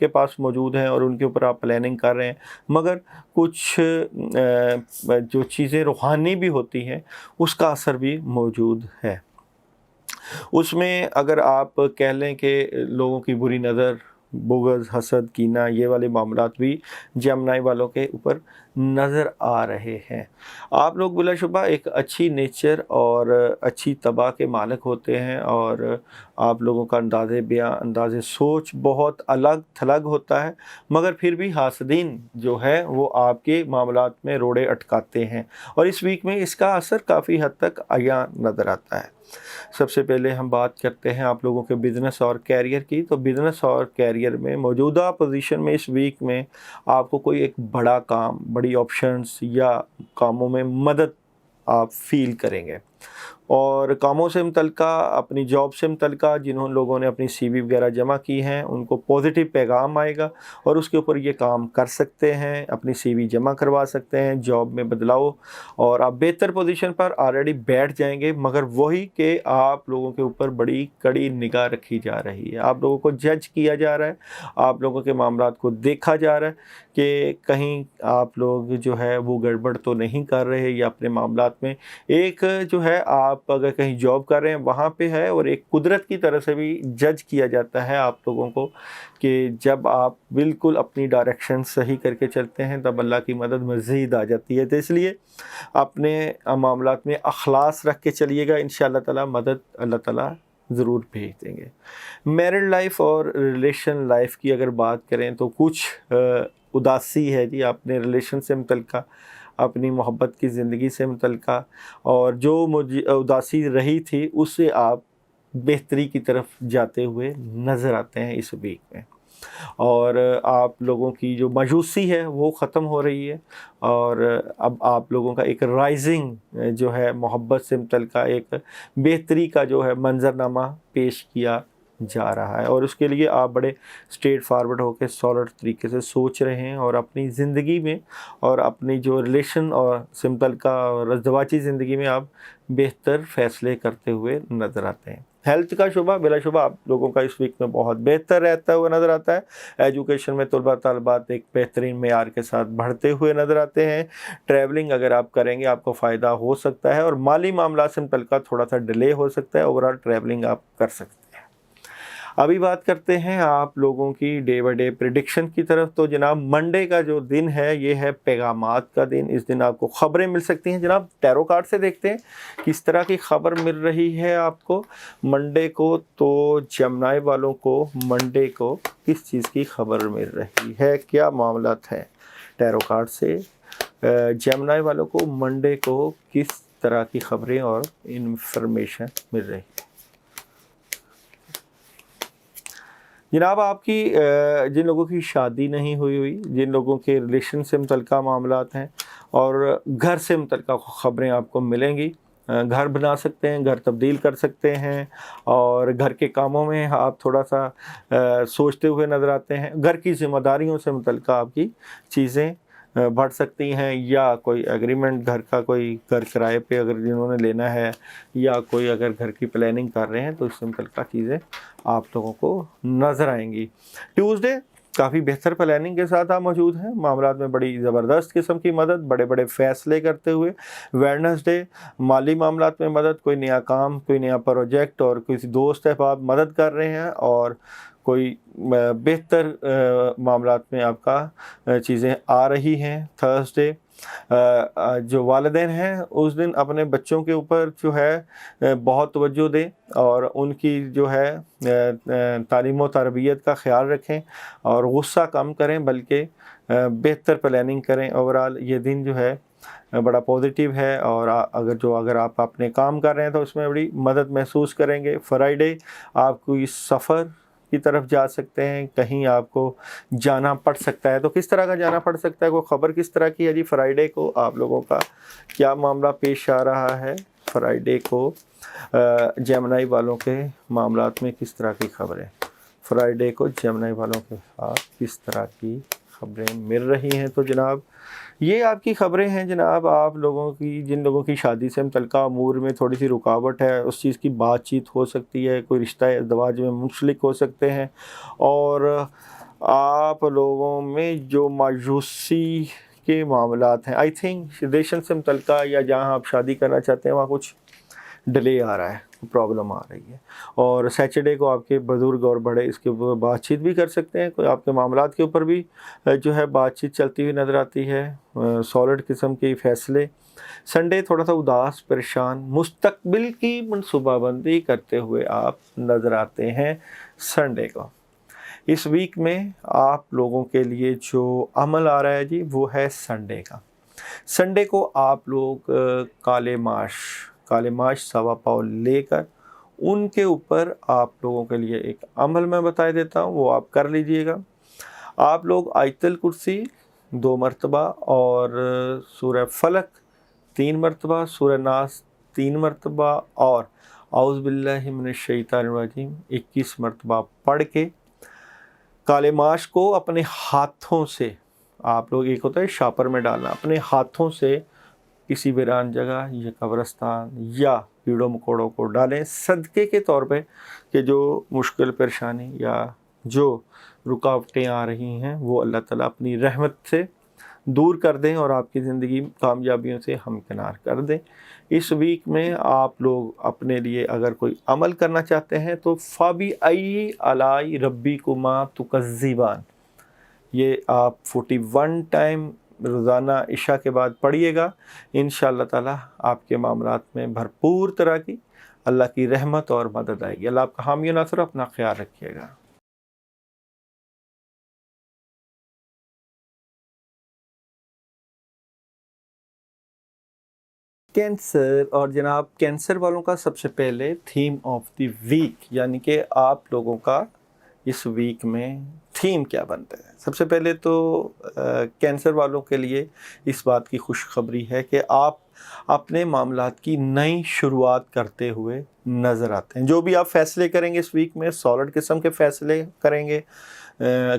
کے پاس موجود ہیں اور ان کے اوپر آپ پلاننگ کر رہے ہیں، مگر کچھ جو چیزیں روحانی بھی ہوتی ہیں اس کا اثر بھی موجود ہے۔ اس میں اگر آپ کہہ لیں کہ لوگوں کی بری نظر، بغض، حسد، کینہ، یہ والے معاملات بھی جیمنائی والوں کے اوپر نظر آ رہے ہیں۔ آپ لوگ بلا شبہ ایک اچھی نیچر اور اچھی طبع کے مالک ہوتے ہیں، اور آپ لوگوں کا انداز بیاں، انداز سوچ بہت الگ تھلگ ہوتا ہے، مگر پھر بھی حاسدین جو ہے وہ آپ کے معاملات میں روڑے اٹکاتے ہیں، اور اس ویک میں اس کا اثر کافی حد تک عیاں نظر آتا ہے۔ سب سے پہلے ہم بات کرتے ہیں آپ لوگوں کے بزنس اور کیریئر کی۔ تو بزنس اور کیریئر میں موجودہ پوزیشن میں اس ویک میں آپ کو کوئی ایک بڑا کام، بڑی آپشنز یا کاموں میں مدد آپ فیل کریں گے، اور کاموں سے متعلقہ، اپنی جاب سے متعلقہ جنہوں لوگوں نے اپنی سی وی وغیرہ جمع کی ہیں ان کو پازیٹیو پیغام آئے گا، اور اس کے اوپر یہ کام کر سکتے ہیں، اپنی سی وی جمع کروا سکتے ہیں، جاب میں بدلاؤ، اور آپ بہتر پوزیشن پر آلریڈی بیٹھ جائیں گے، مگر وہی کہ آپ لوگوں کے اوپر بڑی کڑی نگاہ رکھی جا رہی ہے، آپ لوگوں کو جج کیا جا رہا ہے، آپ لوگوں کے معاملات کو دیکھا جا رہا ہے کہ کہیں آپ لوگ جو ہے وہ گڑبڑ تو نہیں کر رہے، یا اپنے معاملات میں ایک جو ہے آپ اگر کہیں جاب کر رہے ہیں وہاں پہ ہے، اور ایک قدرت کی طرف سے بھی جج کیا جاتا ہے آپ لوگوں کو کہ جب آپ بالکل اپنی ڈائریکشن صحیح کر کے چلتے ہیں تب اللہ کی مدد مزید آ جاتی ہے۔ تو اس لیے اپنے معاملات میں اخلاص رکھ کے چلیے گا، انشاءاللہ تعالی مدد اللہ تعالی ضرور بھیج دیں گے۔ میرڈ لائف اور ریلیشن لائف کی اگر بات کریں تو کچھ اداسی ہے جی اپنے ریلیشن سے متعلقہ، اپنی محبت کی زندگی سے متعلقہ، اور جو مجھے اداسی رہی تھی اس سے آپ بہتری کی طرف جاتے ہوئے نظر آتے ہیں اس ویک میں، اور آپ لوگوں کی جو مایوسی ہے وہ ختم ہو رہی ہے، اور اب آپ لوگوں کا ایک رائزنگ جو ہے محبت سے متعلقہ ایک بہتری کا جو ہے منظرنامہ پیش کیا جا رہا ہے، اور اس کے لیے آپ بڑے اسٹریٹ فارورڈ ہو کے سالڈ طریقے سے سوچ رہے ہیں، اور اپنی زندگی میں اور اپنی جو ریلیشن اور سے متعلقہ اور ازدواجی زندگی میں آپ بہتر فیصلے کرتے ہوئے نظر آتے ہیں۔ ہیلتھ کا شعبہ بلا شبہ آپ لوگوں کا اس ویک میں بہت بہتر رہتا ہوا نظر آتا ہے۔ ایجوکیشن میں طلباء طالبات ایک بہترین معیار کے ساتھ بڑھتے ہوئے نظر آتے ہیں۔ ٹریولنگ اگر آپ کریں گے آپ کو فائدہ ہو سکتا ہے، اور مالی معاملات سے متعلقہ تھوڑا سا ڈیلے ہو سکتا ہے، اوورآل ٹریولنگ آپ کر سکتے ہیں۔ ابھی بات کرتے ہیں آپ لوگوں کی ڈے بائی ڈے پریڈکشن کی طرف۔ تو جناب منڈے کا جو دن ہے یہ ہے پیغامات کا دن، اس دن آپ کو خبریں مل سکتی ہیں۔ جناب ٹیرو کارڈ سے دیکھتے ہیں کس طرح کی خبر مل رہی ہے آپ کو منڈے کو۔ تو جیمنائی والوں کو منڈے کو کس چیز کی خبر مل رہی ہے، کیا معاملات ہیں ٹیرو کارڈ سے؟ جیمنائی والوں کو منڈے کو کس طرح کی خبریں اور انفارمیشن مل رہی ہے؟ جناب آپ کی جن لوگوں کی شادی نہیں ہوئی، جن لوگوں کے ریلیشن سے متعلقہ معاملات ہیں اور گھر سے متعلقہ خبریں آپ کو ملیں گی۔ گھر بنا سکتے ہیں، گھر تبدیل کر سکتے ہیں، اور گھر کے کاموں میں آپ تھوڑا سا سوچتے ہوئے نظر آتے ہیں۔ گھر کی ذمہ داریوں سے متعلقہ آپ کی چیزیں بڑھ سکتی ہیں، یا کوئی ایگریمنٹ گھر کا، کوئی گھر کرائے پہ اگر جنہوں نے لینا ہے، یا کوئی اگر گھر کی پلاننگ کر رہے ہیں تو اس سے متعلقہ چیزیں آپ لوگوں کو نظر آئیں گی۔ ٹیوزڈے کافی بہتر پلاننگ کے ساتھ آپ موجود ہیں، معاملات میں بڑی زبردست قسم کی مدد، بڑے بڑے فیصلے کرتے ہوئے۔ ویڈنسڈے مالی معاملات میں مدد، کوئی نیا کام، کوئی نیا پروجیکٹ، اور کسی دوست احباب مدد کر رہے ہیں، اور کوئی بہتر معاملات میں آپ کا چیزیں آ رہی ہیں۔ تھرسڈے جو والدین ہیں اس دن اپنے بچوں کے اوپر جو ہے بہت توجہ دیں، اور ان کی جو ہے تعلیم و تربیت کا خیال رکھیں، اور غصہ کم کریں بلکہ بہتر پلاننگ کریں۔ اوورآل یہ دن جو ہے بڑا پازیٹیو ہے، اور اگر آپ اپنے کام کر رہے ہیں تو اس میں بڑی مدد محسوس کریں گے۔ فرائیڈے آپ کوئی سفر کی طرف جا سکتے ہیں، کہیں آپ کو جانا پڑ سکتا ہے، تو کس طرح کا جانا پڑ سکتا ہے، کوئی خبر کس طرح کی ہے جی؟ فرائیڈے کو آپ لوگوں کا کیا معاملہ پیش آ رہا ہے؟ فرائیڈے کو جیمنائی والوں کے معاملات میں کس طرح کی خبریں؟ فرائیڈے کو جیمنائی والوں کے ساتھ کس طرح کی خبریں مل رہی ہیں؟ تو جناب یہ آپ کی خبریں ہیں جناب آپ لوگوں کی، جن لوگوں کی شادی سے متعلقہ امور میں تھوڑی سی رکاوٹ ہے، اس چیز کی بات چیت ہو سکتی ہے، کوئی رشتہ ازدواج میں منسلک ہو سکتے ہیں، اور آپ لوگوں میں جو مایوسی کے معاملات ہیں، آئی تھنک ریلیشن سے متعلقہ یا جہاں آپ شادی کرنا چاہتے ہیں وہاں کچھ ڈیلے آ رہا ہے، پرابلم آ رہی ہے، اور سیچرڈے کو آپ کے بزرگ اور بڑے اس کے اوپر بات چیت بھی کر سکتے ہیں، کوئی آپ کے معاملات کے اوپر بھی جو ہے بات چیت چلتی ہوئی نظر آتی ہے، سالڈ قسم کے فیصلے۔ سنڈے تھوڑا سا اداس، پریشان، مستقبل کی منصوبہ بندی کرتے ہوئے آپ نظر آتے ہیں سنڈے کو۔ اس ویک میں آپ لوگوں کے لیے جو عمل آ رہا ہے جی وہ ہے سنڈے کا۔ سنڈے کو آپ لوگ کالے ماش سوا پاؤ لے کر ان کے اوپر آپ لوگوں کے لیے ایک عمل میں بتا دیتا ہوں، وہ آپ کر لیجئے گا۔ آپ لوگ آیت الکرسی 2 مرتبہ اور سورہ فلق 3 مرتبہ، سورہ ناس 3 مرتبہ اور اعوذ باللہ من الشیطان الرجیم 21 مرتبہ پڑھ کے کالے ماش کو اپنے ہاتھوں سے، آپ لوگ ایک ہوتا ہے شاپر میں ڈالنا، اپنے ہاتھوں سے کسی ویران جگہ یا قبرستان یا کیڑوں مکوڑوں کو ڈالیں صدقے کے طور پہ، کہ جو مشکل پریشانی یا جو رکاوٹیں آ رہی ہیں وہ اللہ تعالیٰ اپنی رحمت سے دور کر دیں اور آپ کی زندگی کامیابیوں سے ہمکنار کر دیں۔ اس ویک میں آپ لوگ اپنے لیے اگر کوئی عمل کرنا چاہتے ہیں تو فَبِأَيِّ آلَاءِ رَبِّكُمَا تُكَذِّبَانِ، یہ آپ 41 ٹائم روزانہ عشاء کے بعد پڑھیے گا، انشاءاللہ تعالیٰ آپ کے معاملات میں بھرپور طرح کی اللہ کی رحمت اور مدد آئے گی۔ اللہ آپ کا حامی و ناصر، اپنا خیال رکھیے گا۔ کینسر، اور جناب کینسر والوں کا سب سے پہلے تھیم آف دی ویک، یعنی کہ آپ لوگوں کا اس ویک میں تھیم کیا بنتا ہے۔ سب سے پہلے تو کینسر والوں کے لیے اس بات کی خوشخبری ہے کہ آپ اپنے معاملات کی نئی شروعات کرتے ہوئے نظر آتے ہیں۔ جو بھی آپ فیصلے کریں گے اس ویک میں سالڈ قسم کے فیصلے کریں گے،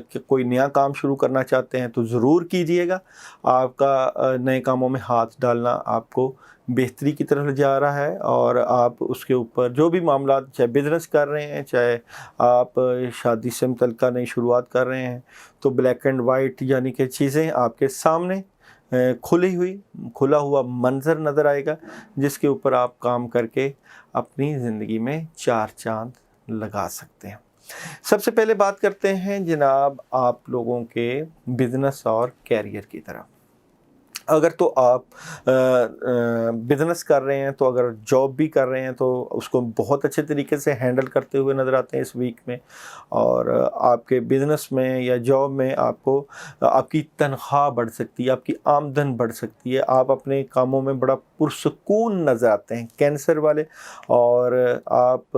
کہ کوئی نیا کام شروع کرنا چاہتے ہیں تو ضرور کیجئے گا۔ آپ کا نئے کاموں میں ہاتھ ڈالنا آپ کو بہتری کی طرف جا رہا ہے، اور آپ اس کے اوپر جو بھی معاملات، چاہے بزنس کر رہے ہیں، چاہے آپ شادی سے متعلقہ نئی شروعات کر رہے ہیں، تو بلیک اینڈ وائٹ یعنی کہ چیزیں آپ کے سامنے کھلا ہوا منظر نظر آئے گا، جس کے اوپر آپ کام کر کے اپنی زندگی میں 4 چاند لگا سکتے ہیں۔ سب سے پہلے بات کرتے ہیں جناب آپ لوگوں کے بزنس اور کیریئر کی طرف۔ اگر تو آپ بزنس کر رہے ہیں، تو اگر جاب بھی کر رہے ہیں تو اس کو بہت اچھے طریقے سے ہینڈل کرتے ہوئے نظر آتے ہیں اس ویک میں، اور آپ کے بزنس میں یا جاب میں آپ کو آپ کی تنخواہ بڑھ سکتی ہے، آپ کی آمدن بڑھ سکتی ہے، آپ اپنے کاموں میں بڑا پرسکون نظر آتے ہیں کینسر والے، اور آپ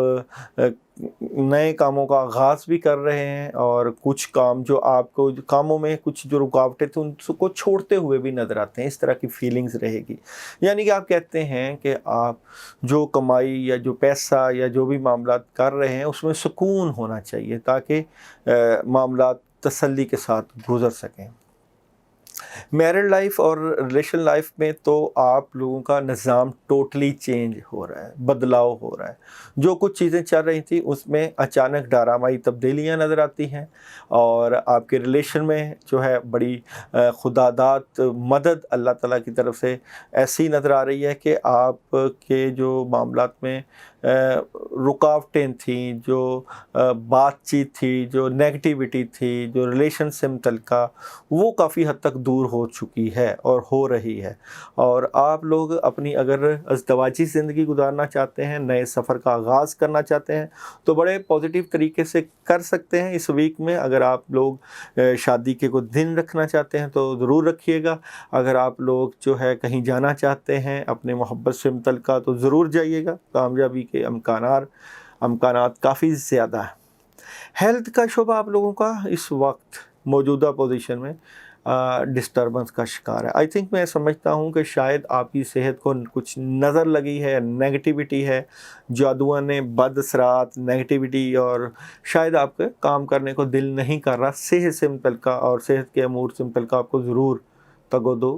نئے کاموں کا آغاز بھی کر رہے ہیں، اور کچھ کام جو آپ کو کاموں میں کچھ جو رکاوٹیں تھیں ان کو چھوڑتے ہوئے بھی نظر آتے ہیں۔ اس طرح کی فیلنگز رہے گی، یعنی کہ آپ کہتے ہیں کہ آپ جو کمائی یا جو پیسہ یا جو بھی معاملات کر رہے ہیں اس میں سکون ہونا چاہیے، تاکہ معاملات تسلی کے ساتھ گزر سکیں۔ میرڈ لائف اور ریلیشن لائف میں تو آپ لوگوں کا نظام ٹوٹلی چینج ہو رہا ہے، بدلاؤ ہو رہا ہے۔ جو کچھ چیزیں چل رہی تھیں اس میں اچانک ڈرامائی تبدیلیاں نظر آتی ہیں، اور آپ کے ریلیشن میں جو ہے بڑی خداداد مدد اللہ تعالیٰ کی طرف سے ایسی نظر آ رہی ہے کہ آپ کے جو معاملات میں رکاوٹیں تھیں، جو بات چیت تھی، جو نیگیٹیوٹی تھی، جو ریلیشن سے متعلقہ، وہ کافی حد تک دور ہو چکی ہے اور ہو رہی ہے۔ اور آپ لوگ اپنی اگر ازدواجی زندگی گزارنا چاہتے ہیں، نئے سفر کا آغاز کرنا چاہتے ہیں، تو بڑے پازیٹیو طریقے سے کر سکتے ہیں اس ویک میں۔ اگر آپ لوگ شادی کے کوئی دن رکھنا چاہتے ہیں تو ضرور رکھیے گا۔ اگر آپ لوگ جو ہے کہیں جانا چاہتے ہیں اپنے محبت سے متعلقہ تو ضرور جائیے گا، کامیابی کے امکانات کافی زیادہ ہیں۔ ہیلتھ کا شعبہ آپ لوگوں کا اس وقت موجودہ پوزیشن میں ڈسٹربنس کا شکار ہے۔ آئی تھنک میں سمجھتا ہوں کہ شاید آپ کی صحت کو کچھ نظر لگی ہے، نیگیٹیوٹی ہے، جادوؤں نے بد اثرات، نیگیٹیوٹی، اور شاید آپ کے کام کرنے کو دل نہیں کر رہا۔ صحت سے متعلقہ اور صحت کے امور سے متعلقہ آپ کو ضرور تگ و دو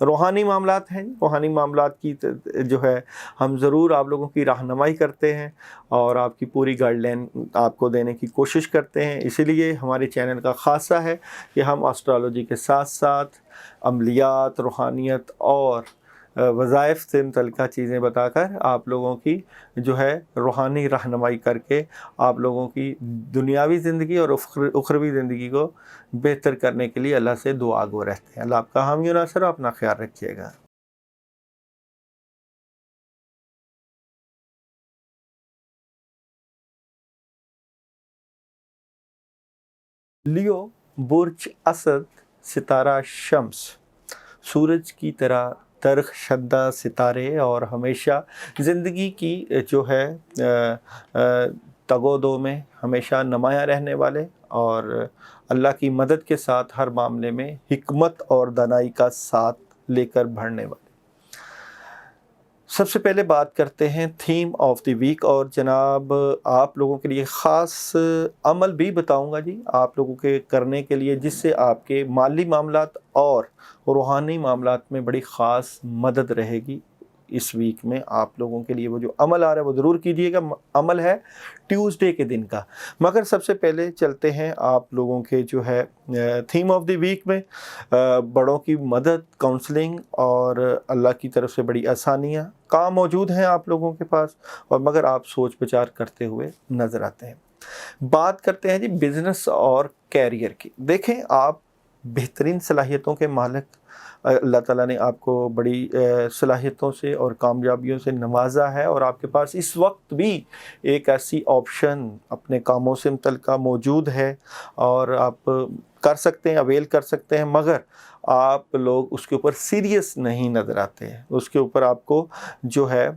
روحانی معاملات ہیں، روحانی معاملات کی جو ہے ہم ضرور آپ لوگوں کی رہنمائی کرتے ہیں اور آپ کی پوری گائیڈ لائن آپ کو دینے کی کوشش کرتے ہیں. اسی لیے ہمارے چینل کا خاصہ ہے کہ ہم اسٹرالوجی کے ساتھ ساتھ عملیات، روحانیت اور وظائف سے متعلقہ چیزیں بتا کر آپ لوگوں کی جو ہے روحانی رہنمائی کر کے آپ لوگوں کی دنیاوی زندگی اور اخروی زندگی کو بہتر کرنے کے لیے اللہ سے دعا گو رہتے ہیں. اللہ آپ کا حامی و ناصر، اپنا خیال رکھیے گا. لیو برج اسد، ستارہ شمس، سورج کی طرح ترخ شدہ ستارے اور ہمیشہ زندگی کی جو ہے تگ و دو میں ہمیشہ نمایاں رہنے والے اور اللہ کی مدد کے ساتھ ہر معاملے میں حکمت اور دانائی کا ساتھ لے کر بڑھنے والے. سب سے پہلے بات کرتے ہیں تھیم آف دی ویک، اور جناب آپ لوگوں کے لیے خاص عمل بھی بتاؤں گا جی آپ لوگوں کے کرنے کے لیے، جس سے آپ کے مالی معاملات اور روحانی معاملات میں بڑی خاص مدد رہے گی. اس ویک میں آپ لوگوں کے لیے وہ جو عمل آ رہا ہے وہ ضرور کیجیے گا. عمل ہے ٹیوزڈے کے دن کا. مگر سب سے پہلے چلتے ہیں آپ لوگوں کے جو ہے تھیم آف دی ویک میں، بڑوں کی مدد، کاؤنسلنگ اور اللہ کی طرف سے بڑی آسانیاں. کام موجود ہیں آپ لوگوں کے پاس اور مگر آپ سوچ بچار کرتے ہوئے نظر آتے ہیں. بات کرتے ہیں جی بزنس اور کیریئر کی. دیکھیں آپ بہترین صلاحیتوں کے مالک، اللہ تعالیٰ نے آپ کو بڑی صلاحیتوں سے اور کامیابیوں سے نوازا ہے اور آپ کے پاس اس وقت بھی ایک ایسی آپشن اپنے کاموں سے متعلقہ موجود ہے اور آپ کر سکتے ہیں، اویل کر سکتے ہیں، مگر آپ لوگ اس کے اوپر سیریس نہیں نظر آتے ہیں. اس کے اوپر آپ کو جو ہے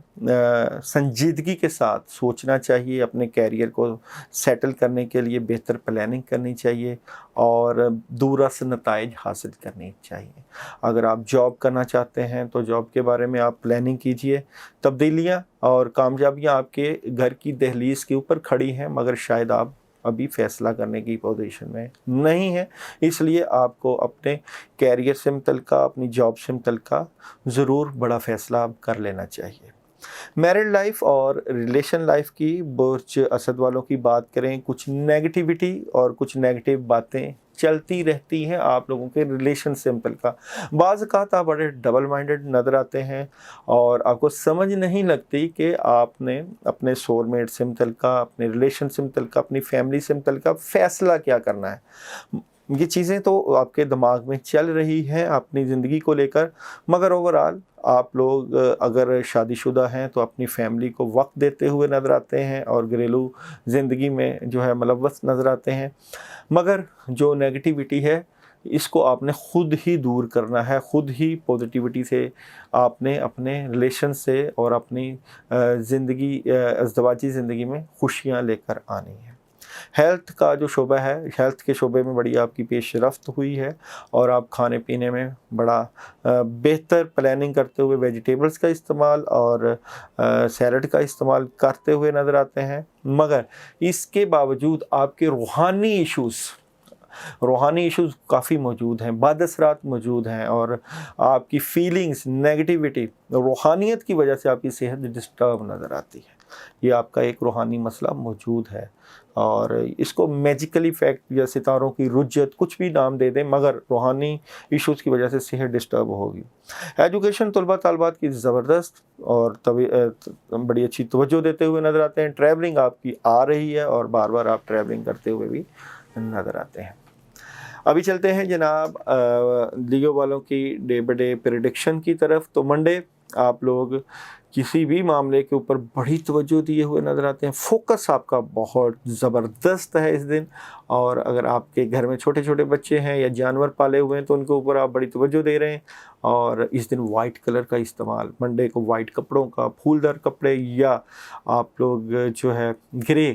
سنجیدگی کے ساتھ سوچنا چاہیے. اپنے کیریئر کو سیٹل کرنے کے لیے بہتر پلاننگ کرنی چاہیے اور دورس نتائج حاصل کرنی چاہیے. اگر آپ جاب کرنا چاہتے ہیں تو جاب کے بارے میں آپ پلاننگ کیجئے. تبدیلیاں اور کامیابیاں آپ کے گھر کی دہلیز کے اوپر کھڑی ہیں، مگر شاید آپ ابھی فیصلہ کرنے کی پوزیشن میں نہیں ہے. اس لیے آپ کو اپنے کیریئر سے متعلقہ، اپنی جاب سے متعلقہ ضرور بڑا فیصلہ کر لینا چاہیے. میرڈ لائف اور ریلیشن لائف کی برج اسد والوں کی بات کریں، کچھ نیگیٹیوٹی اور کچھ نیگیٹیو باتیں چلتی رہتی ہیں آپ لوگوں کے ریلیشن سے متعلقہ. بعض اوقات آپ بڑے ڈبل مائنڈڈ نظر آتے ہیں اور آپ کو سمجھ نہیں لگتی کہ آپ نے اپنے سول میٹ سے متعلقہ، اپنے ریلیشن سے متعلقہ، اپنی فیملی سے متعلقہ فیصلہ کیا کرنا ہے. یہ چیزیں تو آپ کے دماغ میں چل رہی ہیں اپنی زندگی کو لے کر، مگر اوورآل آپ لوگ اگر شادی شدہ ہیں تو اپنی فیملی کو وقت دیتے ہوئے نظر آتے ہیں اور گھریلو زندگی میں جو ہے ملوث نظر آتے ہیں. مگر جو نیگیٹیوٹی ہے اس کو آپ نے خود ہی دور کرنا ہے. خود ہی پوزیٹیوٹی سے آپ نے اپنے ریلیشن سے اور اپنی زندگی، ازدواجی زندگی میں خوشیاں لے کر آنی ہیں. ہیلتھ کا جو شعبہ ہے، ہیلتھ کے شعبے میں بڑی آپ کی پیش رفت ہوئی ہے اور آپ کھانے پینے میں بڑا بہتر پلاننگ کرتے ہوئے ویجیٹیبلز کا استعمال اور سیلڈ کا استعمال کرتے ہوئے نظر آتے ہیں. مگر اس کے باوجود آپ کے روحانی ایشوز کافی موجود ہیں، بد اثرات موجود ہیں اور آپ کی فیلنگز، نیگیٹیوٹی، روحانیت کی وجہ سے آپ کی صحت ڈسٹرب نظر آتی ہے. یہ آپ کا ایک روحانی مسئلہ موجود ہے اور اس کو میجیکل ایفیکٹ یا ستاروں کی رجت کچھ بھی نام دے دیں، مگر روحانی ایشوز کی وجہ سے صحت ڈسٹرب ہوگی. ایجوکیشن طلباء طالبات کی زبردست اور بڑی اچھی توجہ دیتے ہوئے نظر آتے ہیں. ٹریولنگ آپ کی آ رہی ہے اور بار بار آپ ٹریولنگ کرتے ہوئے بھی نظر آتے ہیں. ابھی چلتے ہیں جناب لیو والوں کی ڈے بائی ڈے پریڈکشن کی طرف. تو منڈے آپ لوگ کسی بھی معاملے کے اوپر بڑی توجہ دیے ہوئے نظر آتے ہیں. فوکس آپ کا بہت زبردست ہے اس دن، اور اگر آپ کے گھر میں چھوٹے چھوٹے بچے ہیں یا جانور پالے ہوئے ہیں تو ان کے اوپر آپ بڑی توجہ دے رہے ہیں. اور اس دن وائٹ کلر کا استعمال، منڈے کو وائٹ کپڑوں کا، پھولدار کپڑے یا آپ لوگ جو ہے گرے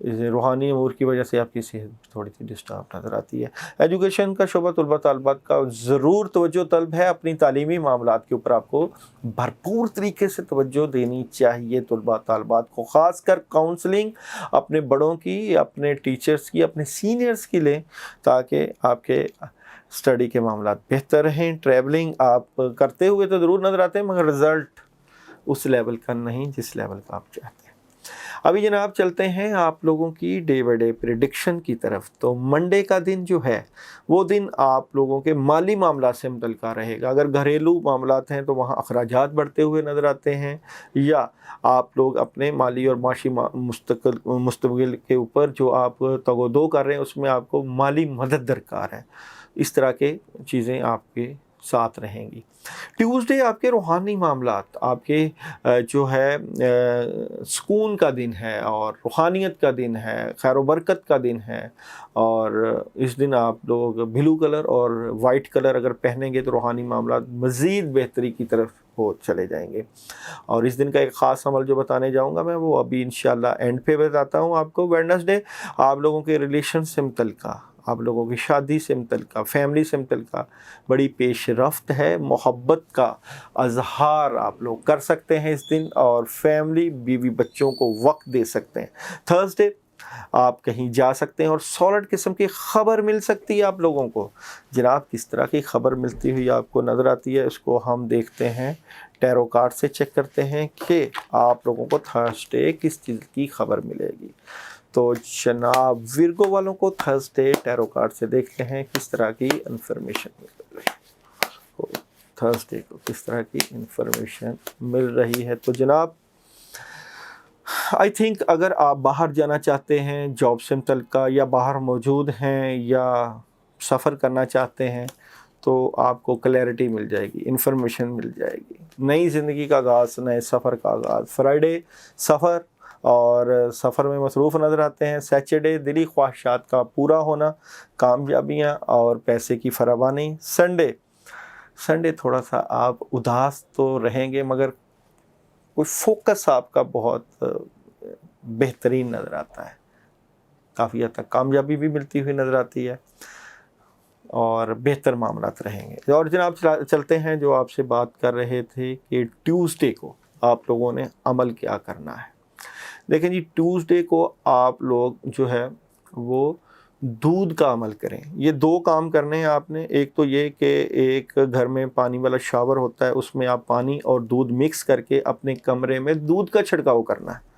روحانی امور کی وجہ سے آپ کی صحت تھوڑی سی ڈسٹرب نظر آتی ہے۔ ایجوکیشن کا شعبہ طلباء طالبات کا ضرور توجہ طلب ہے، اپنی تعلیمی معاملات کے اوپر آپ کو بھرپور طریقے سے توجہ دینی چاہیے طلباء طالبات کو، خاص کر کاؤنسلنگ اپنے بڑوں کی، اپنے ٹیچرز کی، اپنے سینئرز کی لیں تاکہ آپ کے اسٹڈی کے معاملات بہتر رہیں۔ ٹریولنگ آپ کرتے ہوئے تو ضرور نظر آتے ہیں مگر رزلٹ اس لیول کا نہیں جس لیول کا آپ چاہتے ہیں۔ ابھی جناب چلتے ہیں آپ لوگوں کی ڈے بائی ڈے پریڈکشن کی طرف۔ تو منڈے کا دن جو ہے وہ دن آپ لوگوں کے مالی معاملات سے متعلقہ رہے گا۔ اگر گھریلو معاملات ہیں تو وہاں اخراجات بڑھتے ہوئے نظر آتے ہیں، یا آپ لوگ اپنے مالی اور معاشی مستقبل کے اوپر جو آپ تگ و دو کر رہے ہیں اس میں آپ کو مالی مدد درکار ہے۔ اس طرح کے چیزیں آپ کے ساتھ رہیں گی۔ ٹیوزڈے آپ کے روحانی معاملات، آپ کے جو ہے سکون کا دن ہے اور روحانیت کا دن ہے، خیر و برکت کا دن ہے، اور اس دن آپ لوگ بلو کلر اور وائٹ کلر اگر پہنیں گے تو روحانی معاملات مزید بہتری کی طرف ہو چلے جائیں گے۔ اور اس دن کا ایک خاص عمل جو بتانے جاؤں گا میں وہ ابھی انشاءاللہ اینڈ پہ بتاتا ہوں آپ کو۔ ویڈنسڈے آپ لوگوں کے ریلیشن سے متعلقہ، آپ لوگوں کی شادی سے متعلقہ، فیملی سے متعلقہ بڑی پیش رفت ہے، محبت کا اظہار آپ لوگ کر سکتے ہیں اس دن، اور فیملی بیوی بچوں کو وقت دے سکتے ہیں۔ تھرسڈے آپ کہیں جا سکتے ہیں اور سالڈ قسم کی خبر مل سکتی ہے آپ لوگوں کو۔ جناب کس طرح کی خبر ملتی ہوئی آپ کو نظر آتی ہے اس کو ہم دیکھتے ہیں، ٹیرو کارڈ سے چیک کرتے ہیں کہ آپ لوگوں کو تھرسڈے کس چیز کی خبر ملے گی۔ تو جناب ورگو والوں کو تھرسڈے ٹیرو کارڈ سے دیکھتے ہیں کس طرح کی انفارمیشن مل رہی ہے، تھرسڈے کو کس طرح کی انفارمیشن مل رہی ہے۔ تو جناب آئی تھنک اگر آپ باہر جانا چاہتے ہیں جاب سے متعلقہ، یا باہر موجود ہیں یا سفر کرنا چاہتے ہیں تو آپ کو کلیئرٹی مل جائے گی، انفارمیشن مل جائے گی۔ نئی زندگی کا آغاز، نئے سفر کا آغاز۔ فرائیڈے سفر اور سفر میں مصروف نظر آتے ہیں۔ سیچرڈے دلی خواہشات کا پورا ہونا، کامیابیاں اور پیسے کی فراوانی۔ سنڈے تھوڑا سا آپ اداس تو رہیں گے مگر کوئی فوکس آپ کا بہت بہترین نظر آتا ہے، کافی حد تک کامیابی بھی ملتی ہوئی نظر آتی ہے اور بہتر معاملات رہیں گے۔ اور جناب چلتے ہیں جو آپ سے بات کر رہے تھے کہ ٹیوزڈے کو آپ لوگوں نے عمل کیا کرنا ہے۔ دیکھیں جی، ٹیوزڈے کو آپ لوگ جو ہے وہ دودھ کا عمل کریں۔ یہ دو کام کرنے ہیں آپ نے۔ ایک تو یہ کہ ایک گھر میں پانی والا شاور ہوتا ہے، اس میں آپ پانی اور دودھ مکس کر کے اپنے کمرے میں دودھ کا چھڑکاؤ کرنا ہے۔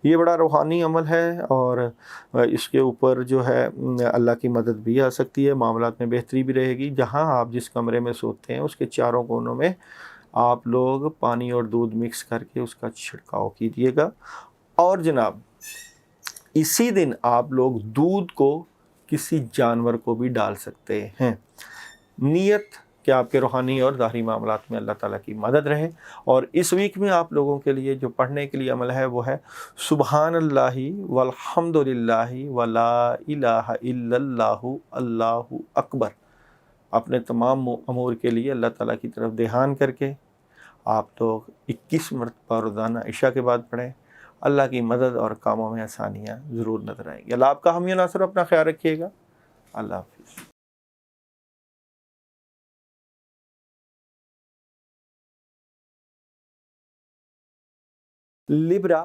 یہ بڑا روحانی عمل ہے اور اس کے اوپر جو ہے اللہ کی مدد بھی آ سکتی ہے، معاملات میں بہتری بھی رہے گی۔ جہاں آپ جس کمرے میں سوتے ہیں اس کے چاروں کونوں میں آپ لوگ پانی اور دودھ مکس کر کے اس کا چھڑکاؤ کیجیے گا۔ اور جناب اسی دن آپ لوگ دودھ کو کسی جانور کو بھی ڈال سکتے ہیں۔ نیت کہ آپ کے روحانی اور ظاہری معاملات میں اللہ تعالیٰ کی مدد رہے۔ اور اس ویک میں آپ لوگوں کے لیے جو پڑھنے کے لیے عمل ہے وہ ہے سبحان اللہ والحمد للہ ولا الہ الا اللہ اللہ اکبر۔ اپنے تمام امور کے لیے اللہ تعالیٰ کی طرف دھیان کر کے آپ لوگ 21 مرتبہ روزانہ عشاء کے بعد پڑھیں۔ اللہ کی مدد اور کاموں میں آسانیاں ضرور نظر آئیں گی۔ اللہ آپ کا حامی و ناصر، اپنا خیال رکھیے گا۔ اللہ حافظ۔ لیبرا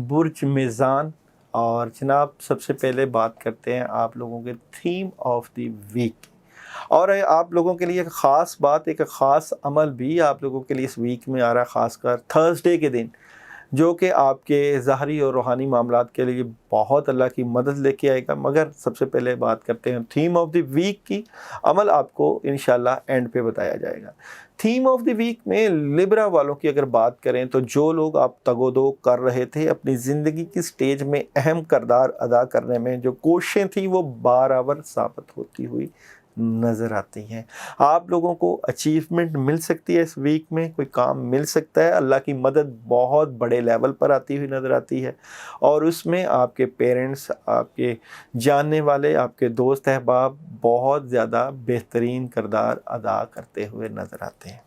برج میزان، اور جناب سب سے پہلے بات کرتے ہیں آپ لوگوں کے تھیم آف دی ویک، اور آپ لوگوں کے لیے ایک خاص بات، ایک خاص عمل بھی آپ لوگوں کے لیے اس ویک میں آ رہا ہے، خاص کر تھرسڈے کے دن، جو کہ آپ کے ظاہری اور روحانی معاملات کے لیے بہت اللہ کی مدد لے کے آئے گا۔ مگر سب سے پہلے بات کرتے ہیں تھیم آف دی ویک کی۔ عمل آپ کو انشاءاللہ اینڈ پہ بتایا جائے گا۔ تھیم آف دی ویک میں لیبرا والوں کی اگر بات کریں تو جو لوگ آپ تگ و دو کر رہے تھے اپنی زندگی کی سٹیج میں اہم کردار ادا کرنے میں، جو کوششیں تھیں وہ برابر ثابت ہوتی ہوئی نظر آتی ہیں۔ آپ لوگوں کو اچیومنٹ مل سکتی ہے، اس ویک میں کوئی کام مل سکتا ہے، اللہ کی مدد بہت بڑے لیول پر آتی ہوئی نظر آتی ہے، اور اس میں آپ کے پیرنٹس، آپ کے جاننے والے، آپ کے دوست احباب بہت زیادہ بہترین کردار ادا کرتے ہوئے نظر آتے ہیں۔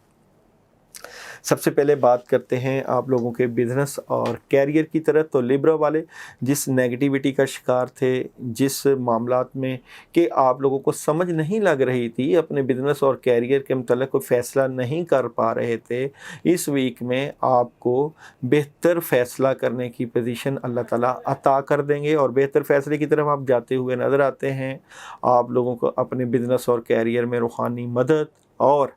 سب سے پہلے بات کرتے ہیں آپ لوگوں کے بزنس اور کیریئر کی طرف. تو لیبرا والے جس نیگیٹیوٹی کا شکار تھے, جس معاملات میں کہ آپ لوگوں کو سمجھ نہیں لگ رہی تھی, اپنے بزنس اور کیریئر کے متعلق کوئی فیصلہ نہیں کر پا رہے تھے, اس ویک میں آپ کو بہتر فیصلہ کرنے کی پوزیشن اللہ تعالیٰ عطا کر دیں گے اور بہتر فیصلے کی طرف آپ جاتے ہوئے نظر آتے ہیں. آپ لوگوں کو اپنے بزنس اور کیریئر میں روحانی مدد اور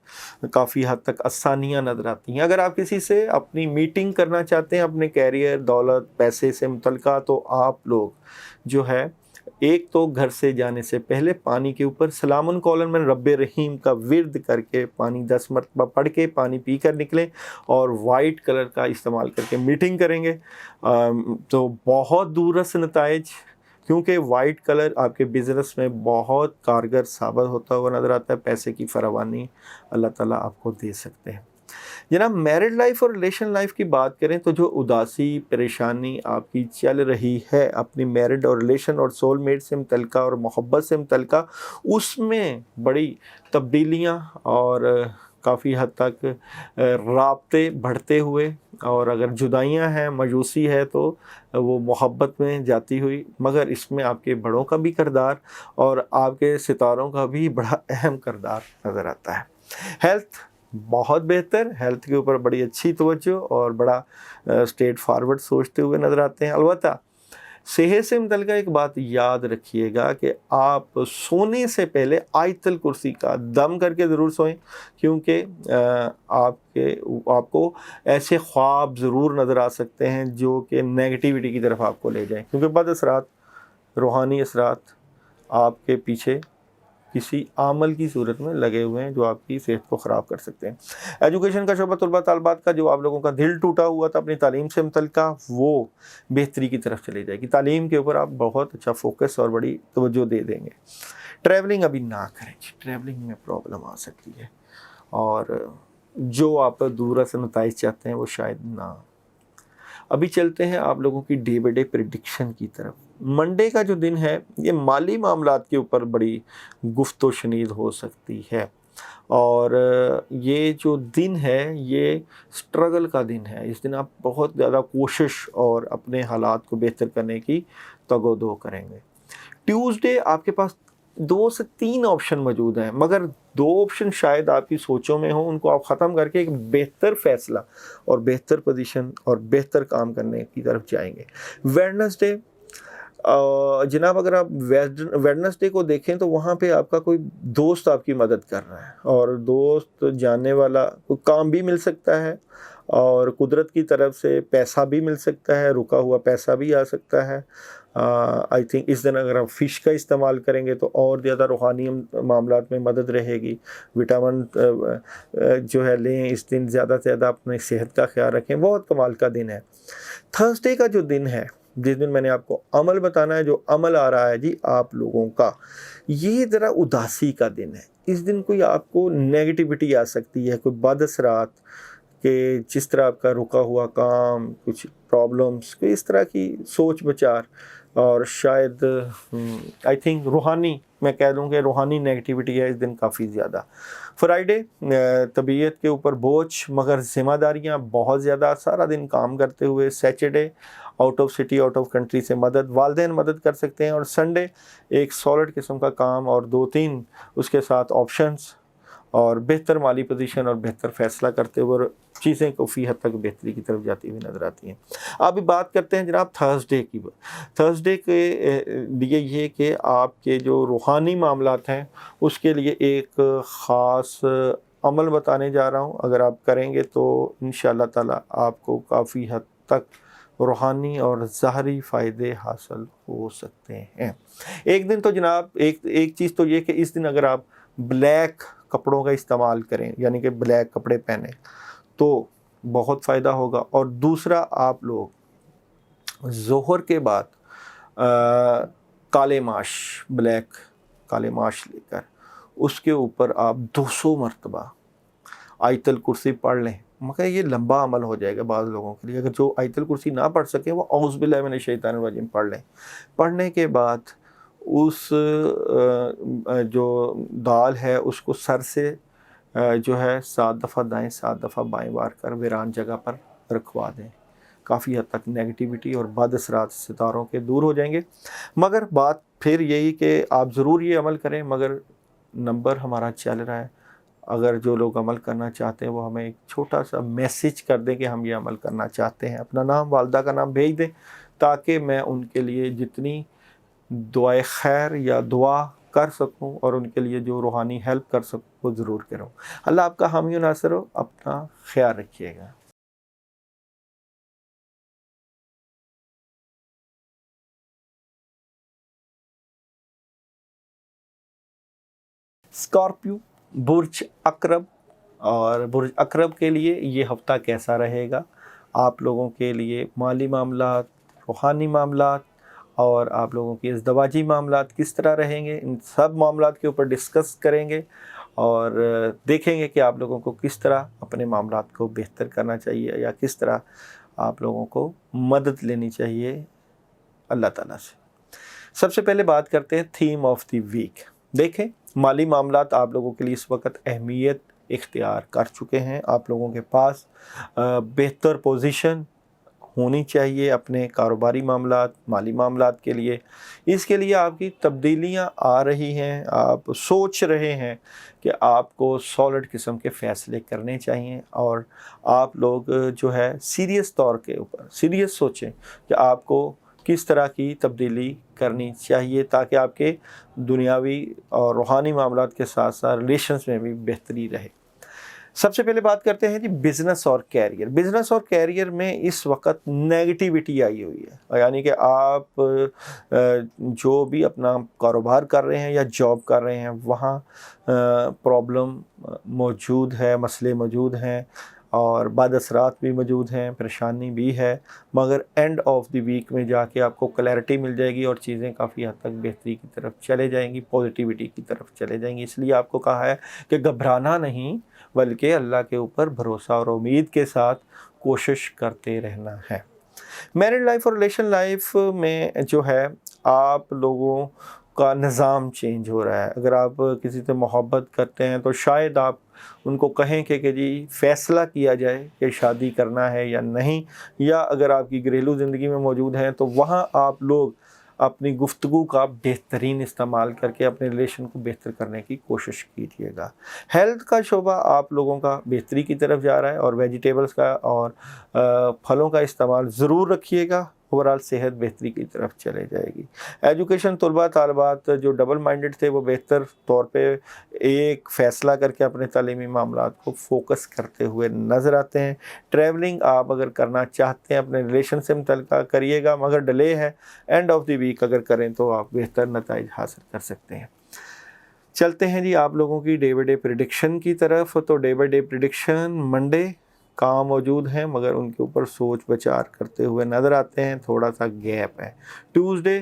کافی حد تک آسانیاں نظر آتی ہیں. اگر آپ کسی سے اپنی میٹنگ کرنا چاہتے ہیں اپنے کیریئر, دولت, پیسے سے متعلقہ, تو آپ لوگ جو ہے ایک تو گھر سے جانے سے پہلے پانی کے اوپر سلام قولاً من رب رحیم کا ورد کر کے پانی 10 مرتبہ پڑھ کے پانی پی کر نکلیں اور وائٹ کلر کا استعمال کر کے میٹنگ کریں گے تو بہت دورس نتائج, کیونکہ وائٹ کلر آپ کے بزنس میں بہت کارگر ثابت ہوتا ہوا نظر آتا ہے. پیسے کی فراوانی اللہ تعالیٰ آپ کو دے سکتے ہیں. جناب میرڈ لائف اور ریلیشن لائف کی بات کریں تو جو اداسی پریشانی آپ کی چل رہی ہے اپنی میرڈ اور ریلیشن اور سول میٹ سے متعلقہ اور محبت سے متعلقہ, اس میں بڑی تبدیلیاں اور کافی حد تک رابطے بڑھتے ہوئے, اور اگر جدائیاں ہیں, مایوسی ہے, تو وہ محبت میں جاتی ہوئی, مگر اس میں آپ کے بڑوں کا بھی کردار اور آپ کے ستاروں کا بھی بڑا اہم کردار نظر آتا ہے. ہیلتھ بہت بہتر, ہیلتھ کے اوپر بڑی اچھی توجہ اور بڑا اسٹریٹ فارورڈ سوچتے ہوئے نظر آتے ہیں. البتہ صحت سے متعلقہ ایک بات یاد رکھیے گا کہ آپ سونے سے پہلے آیت الکرسی کا دم کر کے ضرور سوئیں, کیونکہ آپ کو ایسے خواب ضرور نظر آ سکتے ہیں جو کہ نیگیٹیوٹی کی طرف آپ کو لے جائیں, کیونکہ بد اثرات, روحانی اثرات آپ کے پیچھے کسی عمل کی صورت میں لگے ہوئے ہیں جو آپ کی صحت کو خراب کر سکتے ہیں. ایجوکیشن کا شعبہ, طلباء طالبات کا جو آپ لوگوں کا دل ٹوٹا ہوا تھا اپنی تعلیم سے متعلقہ, وہ بہتری کی طرف چلی جائے گی. تعلیم کے اوپر آپ بہت اچھا فوکس اور بڑی توجہ دے دیں گے. ٹریولنگ ابھی نہ کریں, ٹریولنگ میں پرابلم آ سکتی ہے, اور جو آپ دورہ سے نتائج چاہتے ہیں وہ شاید نہ. ابھی چلتے ہیں آپ لوگوں کی ڈے بائی ڈے پریڈکشن کی طرف. منڈے کا جو دن ہے یہ مالی معاملات کے اوپر بڑی گفت و شنید ہو سکتی ہے, اور یہ جو دن ہے یہ سٹرگل کا دن ہے. اس دن آپ بہت زیادہ کوشش اور اپنے حالات کو بہتر کرنے کی تگ و دو کریں گے. ٹیوزڈے آپ کے پاس 2 سے 3 آپشن موجود ہیں, مگر 2 آپشن شاید آپ کی سوچوں میں ہوں, ان کو آپ ختم کر کے ایک بہتر فیصلہ اور بہتر پوزیشن اور بہتر کام کرنے کی طرف جائیں گے. ویڈنسڈے, جناب اگر آپ ویڈنسڈے کو دیکھیں تو وہاں پہ آپ کا کوئی دوست آپ کی مدد کر رہا ہے, اور دوست جاننے والا کوئی کام بھی مل سکتا ہے, اور قدرت کی طرف سے پیسہ بھی مل سکتا ہے, رکا ہوا پیسہ بھی آ سکتا ہے. آئی تھنک اس دن اگر آپ فش کا استعمال کریں گے تو اور زیادہ روحانی معاملات میں مدد رہے گی. وٹامن جو ہے لیں اس دن, زیادہ سے زیادہ اپنی صحت کا خیال رکھیں. بہت کمال کا دن ہے. تھرسڈے کا جو دن ہے, جس دن میں نے آپ کو عمل بتانا ہے, جو عمل آ رہا ہے جی آپ لوگوں کا, یہ ذرا اداسی کا دن ہے. اس دن کوئی آپ کو نیگیٹیوٹی آ سکتی ہے, کوئی بد اثرات, کہ جس طرح آپ کا رکا ہوا کام, کچھ پرابلمس, کوئی اس طرح کی سوچ بچار, اور شاید آئی تھنک روحانی, میں کہہ دوں کہ روحانی نیگیٹیوٹی ہے اس دن کافی زیادہ. فرائیڈے, طبیعت کے اوپر بوجھ مگر ذمہ داریاں بہت زیادہ, سارا دن کام کرتے ہوئے. Saturday, out of city, out of country سے مدد, والدین مدد کر سکتے ہیں. اور سنڈے ایک سالڈ قسم کا کام اور 2-3 اس کے ساتھ آپشنز, اور بہتر مالی پوزیشن اور بہتر فیصلہ کرتے ہوئے چیزیں کافی حد تک بہتری کی طرف جاتی ہوئی نظر آتی ہیں. اب بات کرتے ہیں جناب تھرسڈے کی. تھرسڈے کے لیے یہ کہ آپ کے جو روحانی معاملات ہیں اس کے لیے ایک خاص عمل بتانے جا رہا ہوں. اگر آپ کریں گے تو انشاءاللہ تعالی آپ کو کافی حد تک روحانی اور ظاہری فائدے حاصل ہو سکتے ہیں. ایک دن تو جناب ایک چیز تو یہ کہ اس دن اگر آپ بلیک کپڑوں کا استعمال کریں, یعنی کہ بلیک کپڑے پہنیں, تو بہت فائدہ ہوگا. اور دوسرا, آپ لوگ ظہر کے بعد کالے ماش, بلیک کالے ماش لے کر اس کے اوپر آپ 200 مرتبہ آیت الکرسی پڑھ لیں. مگر یہ لمبا عمل ہو جائے گا بعض لوگوں کے لیے. اگر جو آیت الکرسی نہ پڑھ سکیں وہ اعوذ باللہ من الشیطان الرجیم پڑھ لیں. پڑھنے کے بعد اس جو دال ہے اس کو سر سے جو ہے 7 دفعہ دائیں 7 دفعہ بائیں وار کر ویران جگہ پر رکھوا دیں. کافی حد تک نیگیٹیوٹی اور بد اثرات ستاروں کے دور ہو جائیں گے. مگر بات پھر یہی کہ آپ ضرور یہ عمل کریں، مگر نمبر ہمارا چل رہا ہے. اگر جو لوگ عمل کرنا چاہتے ہیں وہ ہمیں ایک چھوٹا سا میسیج کر دیں کہ ہم یہ عمل کرنا چاہتے ہیں، اپنا نام، والدہ کا نام بھیج دیں، تاکہ میں ان کے لیے جتنی دعائے خیر یا دعا کر سکوں اور ان کے لیے جو روحانی ہیلپ کر سکوں وہ ضرور کروں. اللہ آپ کا حامی و ناصر ہو. اپنا خیال رکھیے گا. اسکارپیو، برج اقرب، اور برج اقرب کے لیے یہ ہفتہ کیسا رہے گا؟ آپ لوگوں کے لیے مالی معاملات، روحانی معاملات اور آپ لوگوں کے ازدواجی معاملات کس طرح رہیں گے، ان سب معاملات کے اوپر ڈسکس کریں گے اور دیکھیں گے کہ آپ لوگوں کو کس طرح اپنے معاملات کو بہتر کرنا چاہیے یا کس طرح آپ لوگوں کو مدد لینی چاہیے اللہ تعالیٰ سے. سب سے پہلے بات کرتے ہیں تھیم آف دی ویک. دیکھیں، مالی معاملات آپ لوگوں کے لیے اس وقت اہمیت اختیار کر چکے ہیں. آپ لوگوں کے پاس بہتر پوزیشن ہونی چاہیے اپنے کاروباری معاملات، مالی معاملات کے لیے. اس کے لیے آپ کی تبدیلیاں آ رہی ہیں. آپ سوچ رہے ہیں کہ آپ کو سالڈ قسم کے فیصلے کرنے چاہیے اور آپ لوگ جو ہے سیریس طور کے اوپر سیریس سوچیں کہ آپ کو کس طرح کی تبدیلی کرنی چاہیے تاکہ آپ کے دنیاوی اور روحانی معاملات کے ساتھ ساتھ ریلیشنز میں بھی بہتری رہے. سب سے پہلے بات کرتے ہیں جی بزنس اور کیریئر. بزنس اور کیریئر میں اس وقت نیگیٹیوٹی آئی ہوئی ہے، یعنی کہ آپ جو بھی اپنا کاروبار کر رہے ہیں یا جاب کر رہے ہیں وہاں پرابلم موجود ہے، مسئلے موجود ہیں اور بد اثرات بھی موجود ہیں، پریشانی بھی ہے. مگر اینڈ آف دی ویک میں جا کے آپ کو کلیئرٹی مل جائے گی اور چیزیں کافی حد تک بہتری کی طرف چلے جائیں گی، پازیٹیوٹی کی طرف چلے جائیں گی. اس لیے آپ کو کہا ہے کہ گھبرانا نہیں بلکہ اللہ کے اوپر بھروسہ اور امید کے ساتھ کوشش کرتے رہنا ہے. میرڈ لائف اور ریلیشن لائف میں جو ہے آپ لوگوں کا نظام چینج ہو رہا ہے. اگر آپ کسی سے محبت کرتے ہیں تو شاید آپ ان کو کہیں کہ جی فیصلہ کیا جائے کہ شادی کرنا ہے یا نہیں، یا اگر آپ کی گھریلو زندگی میں موجود ہیں تو وہاں آپ لوگ اپنی گفتگو کا بہترین استعمال کر کے اپنے ریلیشن کو بہتر کرنے کی کوشش کیجیے گا. ہیلتھ کا شعبہ آپ لوگوں کا بہتری کی طرف جا رہا ہے اور ویجیٹیبلز کا اور پھلوں کا استعمال ضرور رکھیے گا. اوورال صحت بہتری کی طرف چلے جائے گی. ایجوکیشن، طلباء طالبات جو ڈبل مائنڈڈ تھے وہ بہتر طور پہ ایک فیصلہ کر کے اپنے تعلیمی معاملات کو فوکس کرتے ہوئے نظر آتے ہیں. ٹریولنگ آپ اگر کرنا چاہتے ہیں اپنے ریلیشن سے متعلقہ کریے گا، مگر ڈیلے ہے. اینڈ آف دی ویک اگر کریں تو آپ بہتر نتائج حاصل کر سکتے ہیں. چلتے ہیں جی آپ لوگوں کی ڈے بائی ڈے پریڈکشن کی طرف. تو day by day prediction Monday کام موجود ہیں مگر ان کے اوپر سوچ بچار کرتے ہوئے نظر آتے ہیں، تھوڑا سا گیپ ہے. ٹیوزڈے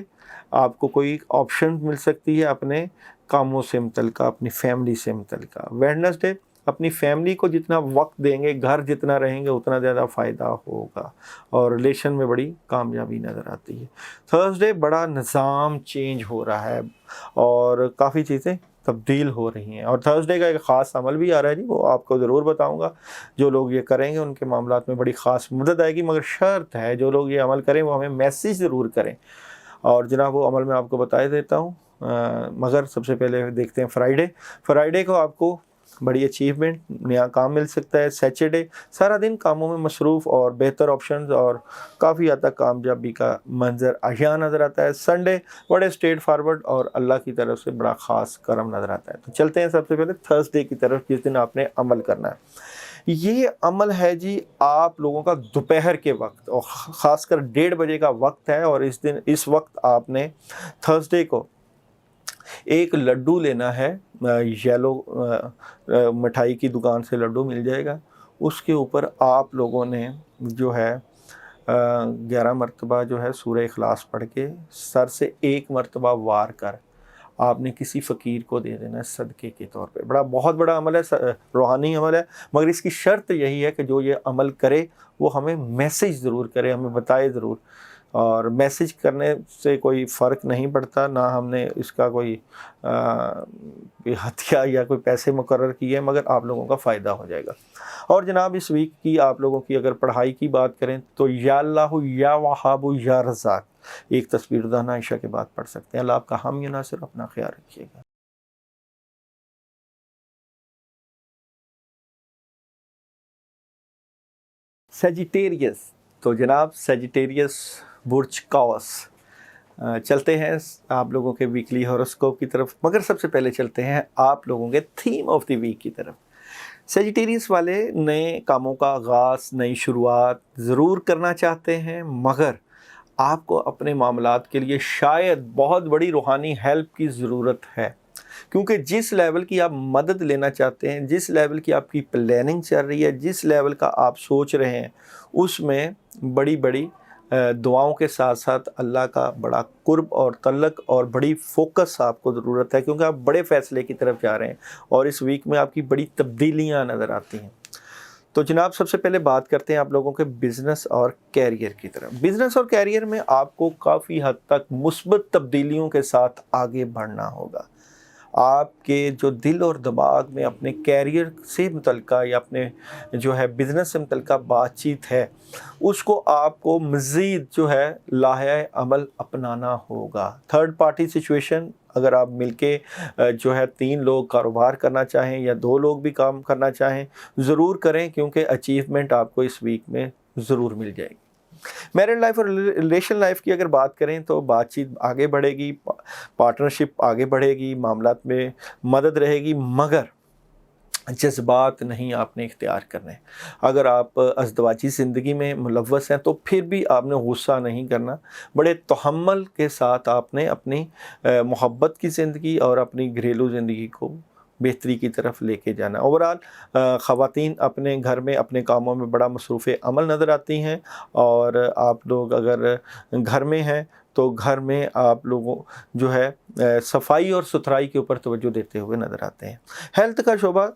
آپ کو کوئی آپشن مل سکتی ہے اپنے کاموں سے متعلقہ، اپنی فیملی سے متعلقہ. ویڈنسڈے اپنی فیملی کو جتنا وقت دیں گے، گھر جتنا رہیں گے اتنا زیادہ فائدہ ہوگا اور ریلیشن میں بڑی کامیابی نظر آتی ہے. تھرسڈے بڑا نظام چینج ہو رہا ہے اور کافی چیزیں تبدیل ہو رہی ہیں اور تھرسڈے کا ایک خاص عمل بھی آ رہا ہے جی، وہ آپ کو ضرور بتاؤں گا. جو لوگ یہ کریں گے ان کے معاملات میں بڑی خاص مدد آئے گی، مگر شرط ہے جو لوگ یہ عمل کریں وہ ہمیں میسیج ضرور کریں. اور جناب وہ عمل میں آپ کو بتا دیتا ہوں. مگر سب سے پہلے دیکھتے ہیں فرائیڈے کو آپ کو بڑی اچیومنٹ، نیا کام مل سکتا ہے. سیچرڈے سارا دن کاموں میں مصروف اور بہتر آپشنز اور کافی حد تک کامیابی کا منظر عیاں نظر آتا ہے. سنڈے بڑے اسٹریٹ فارورڈ اور اللہ کی طرف سے بڑا خاص کرم نظر آتا ہے. تو چلتے ہیں سب سے پہلے تھرسڈے کی طرف، جس دن آپ نے عمل کرنا ہے. یہ عمل ہے جی آپ لوگوں کا دوپہر کے وقت اور خاص کر 1:30 بجے کا وقت ہے. اور اس وقت آپ نے تھرسڈے کو ایک لڈو لینا ہے. یلو مٹھائی کی دکان سے لڈو مل جائے گا. اس کے اوپر آپ لوگوں نے جو ہے 11 مرتبہ جو ہے سورہ اخلاص پڑھ کے سر سے 1 مرتبہ وار کر آپ نے کسی فقیر کو دے دینا ہے صدقے کے طور پہ. بہت بڑا عمل ہے، روحانی عمل ہے، مگر اس کی شرط یہی ہے کہ جو یہ عمل کرے وہ ہمیں میسیج ضرور کرے، ہمیں بتائے ضرور. اور میسج کرنے سے کوئی فرق نہیں پڑتا، نہ ہم نے اس کا کوئی ہتھیار یا کوئی پیسے مقرر کیے، مگر آپ لوگوں کا فائدہ ہو جائے گا۔ اور جناب اس ویک کی آپ لوگوں کی اگر پڑھائی کی بات کریں تو یا اللہ یا وہاب یا رزاق ایک تصویر دہنا عشاء کے بعد پڑھ سکتے ہیں۔ اللہ آپ کا حامی و ناصر، اپنا خیال رکھیے گا۔ سیجیٹیریس، تو جناب سیجیٹیریس برج قوس، چلتے ہیں آپ لوگوں کے ویکلی ہاروسکوپ کی طرف، مگر سب سے پہلے چلتے ہیں آپ لوگوں کے تھیم آف دی ویک کی طرف۔ سیجیٹیریس والے نئے کاموں کا آغاز، نئی شروعات ضرور کرنا چاہتے ہیں، مگر آپ کو اپنے معاملات کے لیے شاید بہت بڑی روحانی ہیلپ کی ضرورت ہے، کیونکہ جس لیول کی آپ مدد لینا چاہتے ہیں، جس لیول کی آپ کی پلاننگ چل رہی ہے، جس لیول کا آپ سوچ رہے ہیں، اس میں بڑی بڑی دعاؤں کے ساتھ ساتھ اللہ کا بڑا قرب اور تعلق اور بڑی فوکس آپ کو ضرورت ہے، کیونکہ آپ بڑے فیصلے کی طرف جا رہے ہیں اور اس ویک میں آپ کی بڑی تبدیلیاں نظر آتی ہیں۔ تو جناب سب سے پہلے بات کرتے ہیں آپ لوگوں کے بزنس اور کیریئر کی طرف۔ بزنس اور کیریئر میں آپ کو کافی حد تک مثبت تبدیلیوں کے ساتھ آگے بڑھنا ہوگا۔ آپ کے جو دل اور دماغ میں اپنے کیریئر سے متعلقہ یا اپنے جو ہے بزنس سے متعلقہ بات چیت ہے، اس کو آپ کو مزید جو ہے لاحہ عمل اپنانا ہوگا۔ تھرڈ پارٹی سچویشن، اگر آپ مل کے جو ہے 3 لوگ کاروبار کرنا چاہیں یا 2 لوگ بھی کام کرنا چاہیں، ضرور کریں، کیونکہ اچیومنٹ آپ کو اس ویک میں ضرور مل جائے گی۔ میرڈ لائف اور ریلیشن لائف کی اگر بات کریں تو بات چیت آگے بڑھے گی، پارٹنرشپ آگے بڑھے گی، معاملات میں مدد رہے گی، مگر جذبات نہیں آپ نے اختیار کرنے۔ اگر آپ ازدواجی زندگی میں ملوث ہیں تو پھر بھی آپ نے غصہ نہیں کرنا، بڑے تحمل کے ساتھ آپ نے اپنی محبت کی زندگی اور اپنی گھریلو زندگی کو بہتری کی طرف لے کے جانا۔ اوورال خواتین اپنے گھر میں اپنے کاموں میں بڑا مصروف عمل نظر آتی ہیں، اور آپ لوگ اگر گھر میں ہیں تو گھر میں آپ لوگوں جو ہے صفائی اور ستھرائی کے اوپر توجہ دیتے ہوئے نظر آتے ہیں۔ ہیلتھ کا شعبہ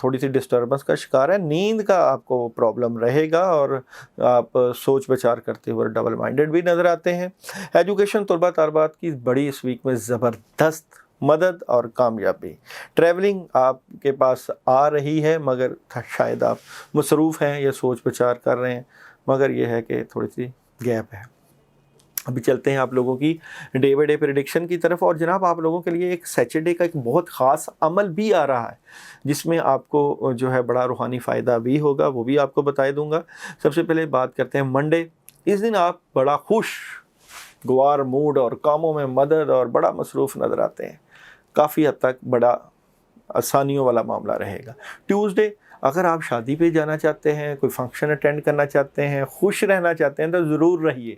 تھوڑی سی ڈسٹربنس کا شکار ہے، نیند کا آپ کو پرابلم رہے گا، اور آپ سوچ بچار کرتے ہوئے ڈبل مائنڈڈ بھی نظر آتے ہیں۔ ایجوکیشن طلباء طالبات کی بڑی اس ویک میں زبردست مدد اور کامیابی۔ ٹریولنگ آپ کے پاس آ رہی ہے، مگر شاید آپ مصروف ہیں یا سوچ بچار کر رہے ہیں، مگر یہ ہے کہ تھوڑی سی گیپ ہے۔ ابھی چلتے ہیں آپ لوگوں کی ڈے بائی ڈے پریڈکشن کی طرف، اور جناب آپ لوگوں کے لیے ایک سیچرڈے کا ایک بہت خاص عمل بھی آ رہا ہے، جس میں آپ کو جو ہے بڑا روحانی فائدہ بھی ہوگا، وہ بھی آپ کو بتا دوں گا۔ سب سے پہلے بات کرتے ہیں منڈے۔ اس دن آپ بڑا خوش گوار موڈ اور کاموں میں مدد اور بڑا مصروف نظر آتے ہیں، کافی حد تک بڑا آسانیوں والا معاملہ رہے گا۔ ٹیوزڈے، اگر آپ شادی پہ جانا چاہتے ہیں، کوئی فنکشن اٹینڈ کرنا چاہتے ہیں، خوش رہنا چاہتے ہیں تو ضرور رہیے،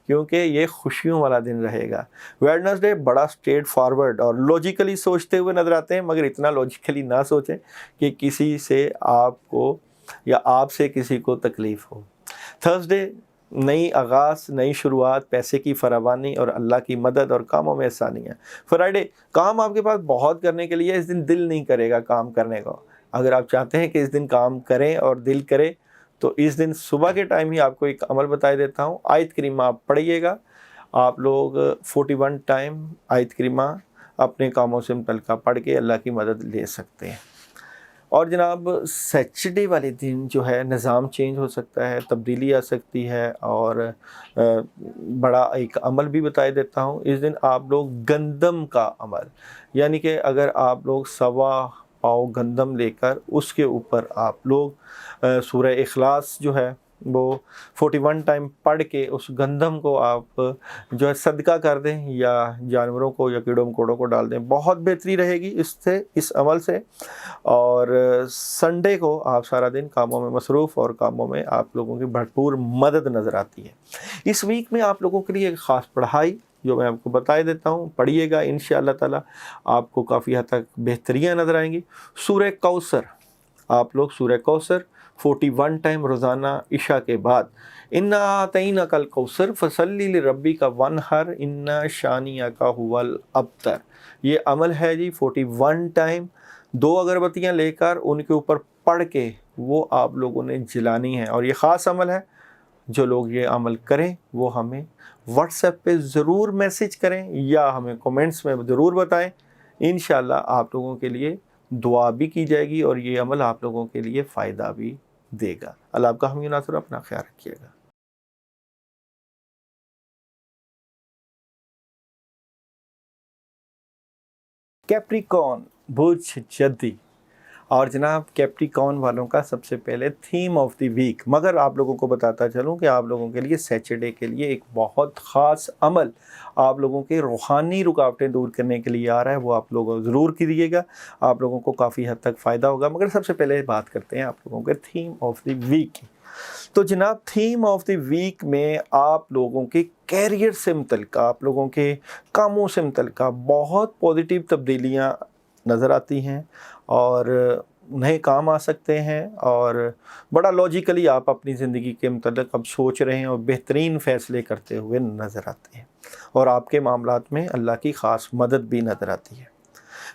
کیونکہ یہ خوشیوں والا دن رہے گا۔ ویڈنسڈے بڑا اسٹریٹ فارورڈ اور لوجیکلی سوچتے ہوئے نظر آتے ہیں، مگر اتنا لوجیکلی نہ سوچیں کہ کسی سے آپ کو یا آپ سے کسی کو تکلیف ہو۔ تھرسڈے، نئی آغاز، نئی شروعات، پیسے کی فراوانی اور اللہ کی مدد اور کاموں میں آسانیاں۔ فرائیڈے، کام آپ کے پاس بہت کرنے کے لیے، اس دن دل نہیں کرے گا کام کرنے کو۔ اگر آپ چاہتے ہیں کہ اس دن کام کریں اور دل کرے تو اس دن صبح کے ٹائم ہی آپ کو ایک عمل بتائی دیتا ہوں۔ آیت کریمہ آپ پڑھیے گا، آپ لوگ 41 ٹائم آیت کریمہ اپنے کاموں سے متعلقہ پڑھ کے اللہ کی مدد لے سکتے ہیں۔ اور جناب سیچرڈے والے دن جو ہے نظام چینج ہو سکتا ہے، تبدیلی آ سکتی ہے، اور بڑا ایک عمل بھی بتائی دیتا ہوں۔ اس دن آپ لوگ گندم کا عمل، یعنی کہ اگر آپ لوگ 1.25 پاؤ گندم لے کر اس کے اوپر آپ لوگ سورہ اخلاص جو ہے وہ 41 ٹائم پڑھ کے اس گندم کو آپ جو ہے صدقہ کر دیں یا جانوروں کو یا کیڑوں مکوڑوں کو ڈال دیں، بہت بہتری رہے گی اس عمل سے۔ اور سنڈے کو آپ سارا دن کاموں میں مصروف، اور کاموں میں آپ لوگوں کی بھرپور مدد نظر آتی ہے۔ اس ویک میں آپ لوگوں کے لیے ایک خاص پڑھائی جو میں آپ کو بتا دیتا ہوں، پڑھیے گا، انشاءاللہ تعالی آپ کو کافی حد تک بہتریاں نظر آئیں گی۔ سورہ کوثر، آپ لوگ سورہ کوثر 41 ٹائم روزانہ عشاء کے بعد، اِنَّا أَعْطَيْنَاكَ الْكَوْثَرَ فَصَلِّ لِرَبِّكَ وَانْحَرْ إِنَّ شَانِئَكَ هُوَ الْأَبْتَرُ۔ یہ عمل ہے جی 41 ٹائم 2 اگربتیاں لے کر ان کے اوپر پڑھ کے وہ آپ لوگوں نے جلانی ہے، اور یہ خاص عمل ہے، جو لوگ یہ عمل کریں وہ ہمیں واٹس ایپ پہ ضرور میسیج کریں یا ہمیں کومنٹس میں ضرور بتائیں. انشاءاللہ آپ لوگوں کے لیے دعا بھی کی جائے گی اور یہ عمل آپ لوگوں کے لیے فائدہ بھی دے گا. اللہ آپ کا حامی ناصر. اپنا خیال رکھیے گا. کیپریکون برج جدی. اور جناب کیپریکون والوں کا سب سے پہلے تھیم آف دی ویک، مگر آپ لوگوں کو بتاتا چلوں کہ آپ لوگوں کے لیے سیچرڈے کے لیے ایک بہت خاص عمل آپ لوگوں کے روحانی رکاوٹیں دور کرنے کے لیے آ رہا ہے. وہ آپ لوگوں ضرور کیجیے گا، آپ لوگوں کو کافی حد تک فائدہ ہوگا. مگر سب سے پہلے بات کرتے ہیں آپ لوگوں کے تھیم آف دی ویک کی. تو جناب تھیم آف دی ویک میں آپ لوگوں کے کیریئر سے متعلقہ، آپ لوگوں کے کاموں سے متعلقہ بہت پازیٹیو تبدیلیاں نظر آتی ہیں اور نئے کام آ سکتے ہیں اور بڑا لاجیکلی آپ اپنی زندگی کے متعلق اب سوچ رہے ہیں اور بہترین فیصلے کرتے ہوئے نظر آتے ہیں اور آپ کے معاملات میں اللہ کی خاص مدد بھی نظر آتی ہے.